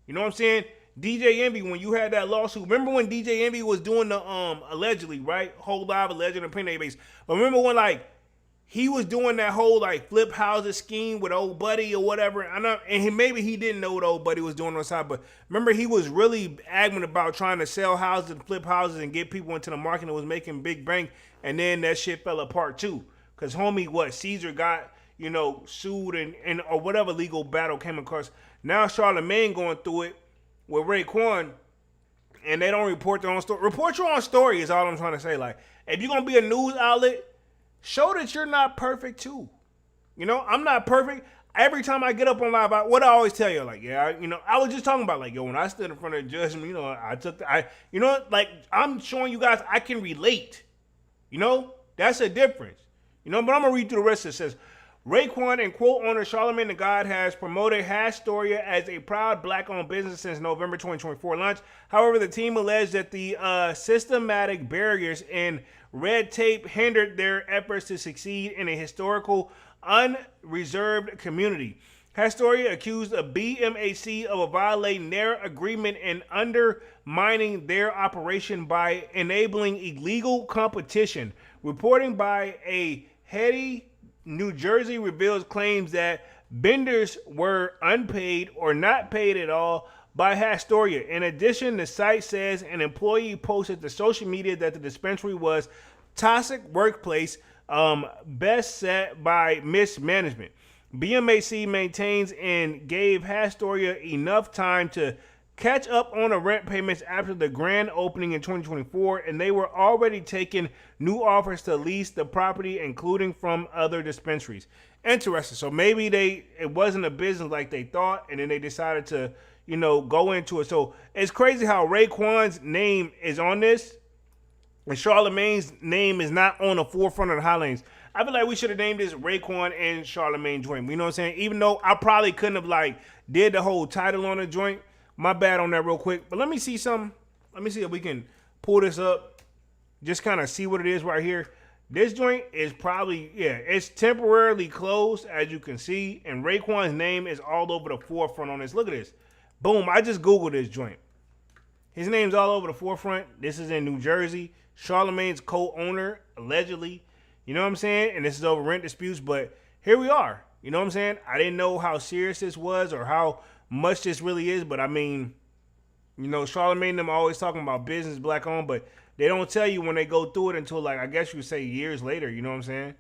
B: You know what I'm saying? DJ Envy, when you had that lawsuit, remember when DJ Envy was doing the allegedly, right? Whole live alleged opinion base. But remember when he was doing that whole flip houses scheme with old buddy or whatever. Maybe he didn't know what old buddy was doing on the side, but remember he was really adamant about trying to sell houses and flip houses and get people into the market and was making big bank. And then that shit fell apart too. Cause homie, Caesar got, sued and or whatever legal battle came across. Now Charlamagne going through it with Raekwon, and they don't report their own story. Report your own story is all I'm trying to say. If you're gonna be a news outlet, show that you're not perfect too. I'm not perfect. Every time I get up on live, what I always tell you, I was just talking about, when I stood in front of the judge, I'm showing you guys I can relate. That's a difference. But I'm gonna read through the rest of it. It says, Raekwon and quote owner Charlamagne the God has promoted Hastoria as a proud black-owned business since November 2024 launch. However, the team alleged that the systematic barriers and red tape hindered their efforts to succeed in a historical, unreserved community. Hastoria accused of BMHC of violating their agreement and undermining their operation by enabling illegal competition. Reporting by a heady New Jersey reveals claims that vendors were unpaid or not paid at all by Hastoria. In addition, the site says an employee posted to social media that the dispensary was toxic workplace, best set by mismanagement. BMHC maintains and gave Hastoria enough time to catch up on the rent payments after the grand opening in 2024, and they were already taking new offers to lease the property, including from other dispensaries. Interesting. So maybe it wasn't a business like they thought, and then they decided to, go into it. So it's crazy how Raekwon's name is on this, and Charlamagne's name is not on the forefront of the Highlands. I feel like we should have named this Raekwon and Charlamagne joint. You know what I'm saying? Even though I probably couldn't have did the whole title on the joint. My bad on that real quick. But let me see something. Let me see if we can pull this up. Just kind of see what it is right here. This joint is probably, it's temporarily closed, as you can see. And Raekwon's name is all over the forefront on this. Look at this. Boom. I just Googled this joint. His name's all over the forefront. This is in New Jersey. Charlamagne's co-owner, allegedly. You know what I'm saying? And this is over rent disputes, but here we are. You know what I'm saying? I didn't know how serious this was or how much this really is, but I mean, you know, Charlamagne and them always talking about business black owned, but they don't tell you when they go through it until, like, I guess you would say years later. You know what I'm saying?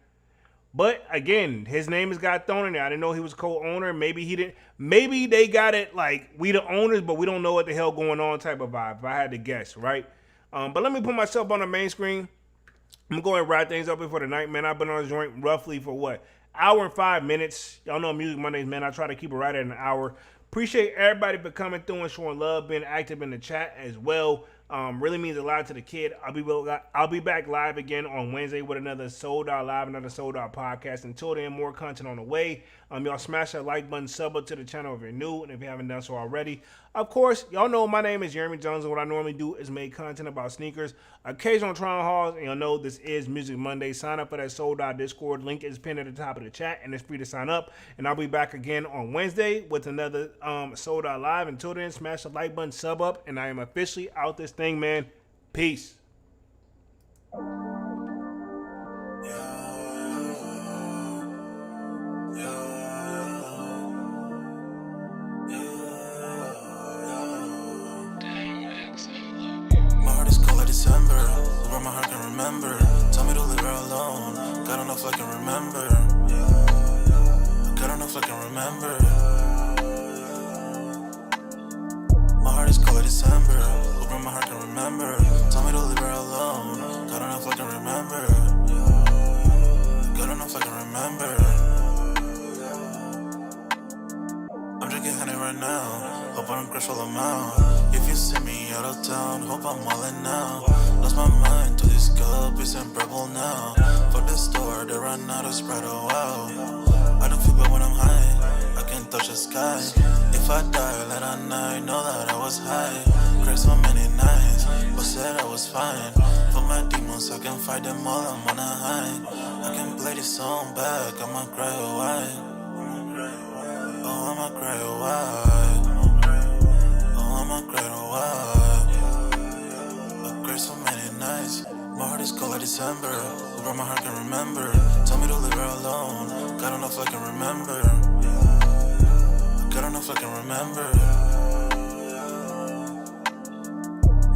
B: But again, his name has got thrown in there. I didn't know he was co-owner. Maybe he didn't. Maybe they got it like we the owners, but we don't know what the hell going on type of vibe. If I had to guess, right? But let me put myself on the main screen. I'm going to wrap things up here for the night, man. I've been on the joint roughly for what? Hour and 5 minutes. Y'all know Music Mondays, man. I try to keep it right at an hour. Appreciate everybody for coming through and showing love, being active in the chat as well. Really means a lot to the kid. I'll be back live again on Wednesday with another Sold Out Live, another Sold Out podcast. Until then, more content on the way. Y'all smash that like button, sub up to the channel if you're new, and if you haven't done so already. Of course, y'all know my name is Jeremy Jones, and what I normally do is make content about sneakers, occasional try-on hauls, and y'all know this is Music Monday. Sign up for that Sold Out Discord. Link is pinned at the top of the chat, and it's free to sign up. And I'll be back again on Wednesday with another Sold Out Live. Until then, smash the like button, sub up, and I am officially out this thing, man. Peace.
A: December, where my heart can remember. Tell me to leave her alone. God don't know if I can remember. God don't know if I can remember. My heart is cold like December, where my heart can remember. Tell me to leave her alone. God don't know if I can remember. God don't know if I can remember. I'm drinking honey right now. Hope I don't crush all amount. If you see me out of town, hope I'm wildin' now. Lost my mind to this cup, it's unbearable now. For the store, they run out of Sprite, oh wow. I don't feel bad when I'm high, I can't touch the sky. If I die, let a night know that I was high. Cried so many nights, but said I was fine. For my demons, I can fight them all, I'm on a high. I can play this song back, I'ma cry a while. Oh, I'ma cry a while. Oh, I'ma cry a while. I cried so many nights. My heart is cold like December, where my heart can remember. Tell me to leave her alone. God don't know if I can remember. God don't know if I can remember.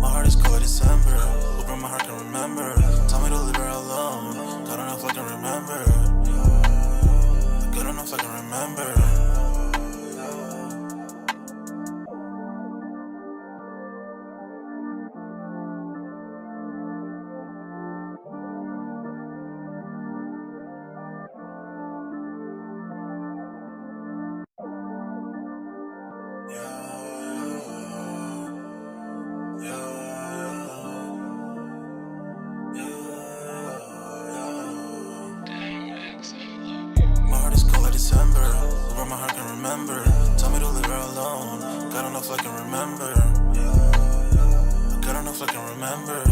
A: My heart is cold like December, where my heart can remember. Tell me to leave her alone. God don't know if I can remember. God don't know if I can remember. December, where my heart can remember. Tell me to leave her alone. God don't know if I can remember. God don't know if I can remember.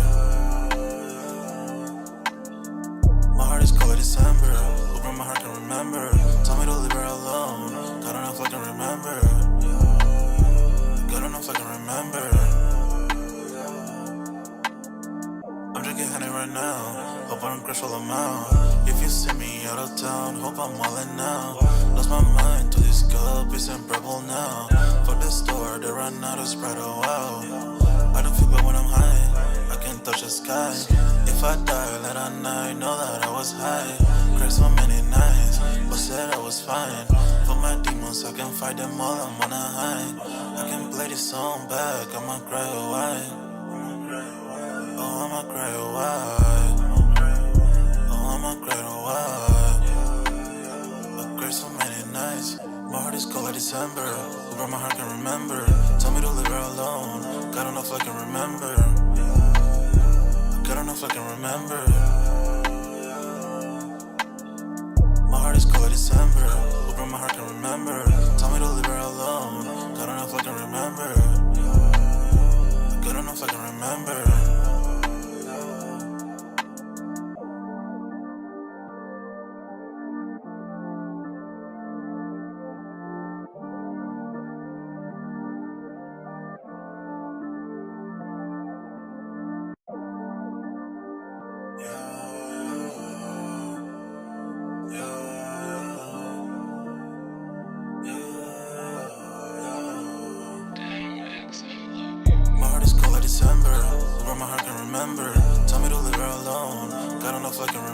A: My heart is cold like December, where my heart can remember. Tell me to leave her alone. God don't know if I can remember. God don't know if I can remember. I'm drinking honey right now. Hope I don't crush all amount. If you see me out of town, hope I'm wildin' now. Lost my mind to this cup, it's unbearable now. For the store, they run out of Sprite, oh wow. I don't feel bad when I'm high, I can't touch the sky. If I die, let a night know that I was high. Cried so many nights, but said I was fine. For my demons, I can fight them all, I'm on a high. I can play this song back, I'ma cry a while. Oh, I'ma cry a while. Oh, I'ma cry a while. I cried so many nights. My heart is cold like December, where my heart can remember. Tell me to leave her alone. God don't know if I can remember. God don't know if I can remember. My heart is cold like December, where my heart can remember. Tell me to leave her alone. God don't know if I can remember. God don't know if I can remember.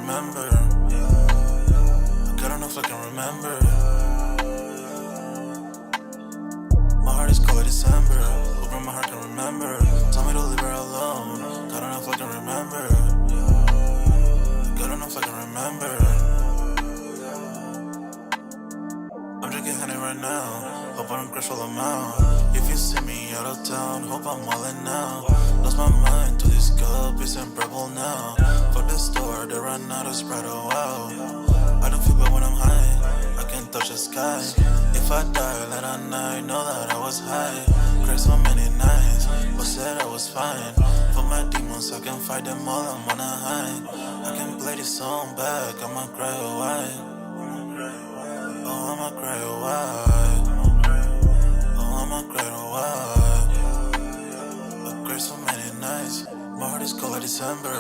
A: remember. I don't know if I can remember. My heart is cold like December. Hoping my heart can remember. Tell me to leave her alone. I don't know if I can remember. I don't know if I can remember. I'm drinking honey right now. Hope I don't crush all them out. If you see me out of town, hope I'm wildin' now. Lost my mind to this cup, it's unbearable now. For the store, they run out of Sprite, oh wow. I don't feel bad when I'm high, I can't touch the sky. If I die late at night, know that I was high. Cried so many nights, but said I was fine. For my demons, I can fight them all, I'm on a high. I can play this song back, I'ma cry a while. Oh, I'ma cry a while. Oh, I'ma cry a while. I cried so many nights, my heart is cold like December.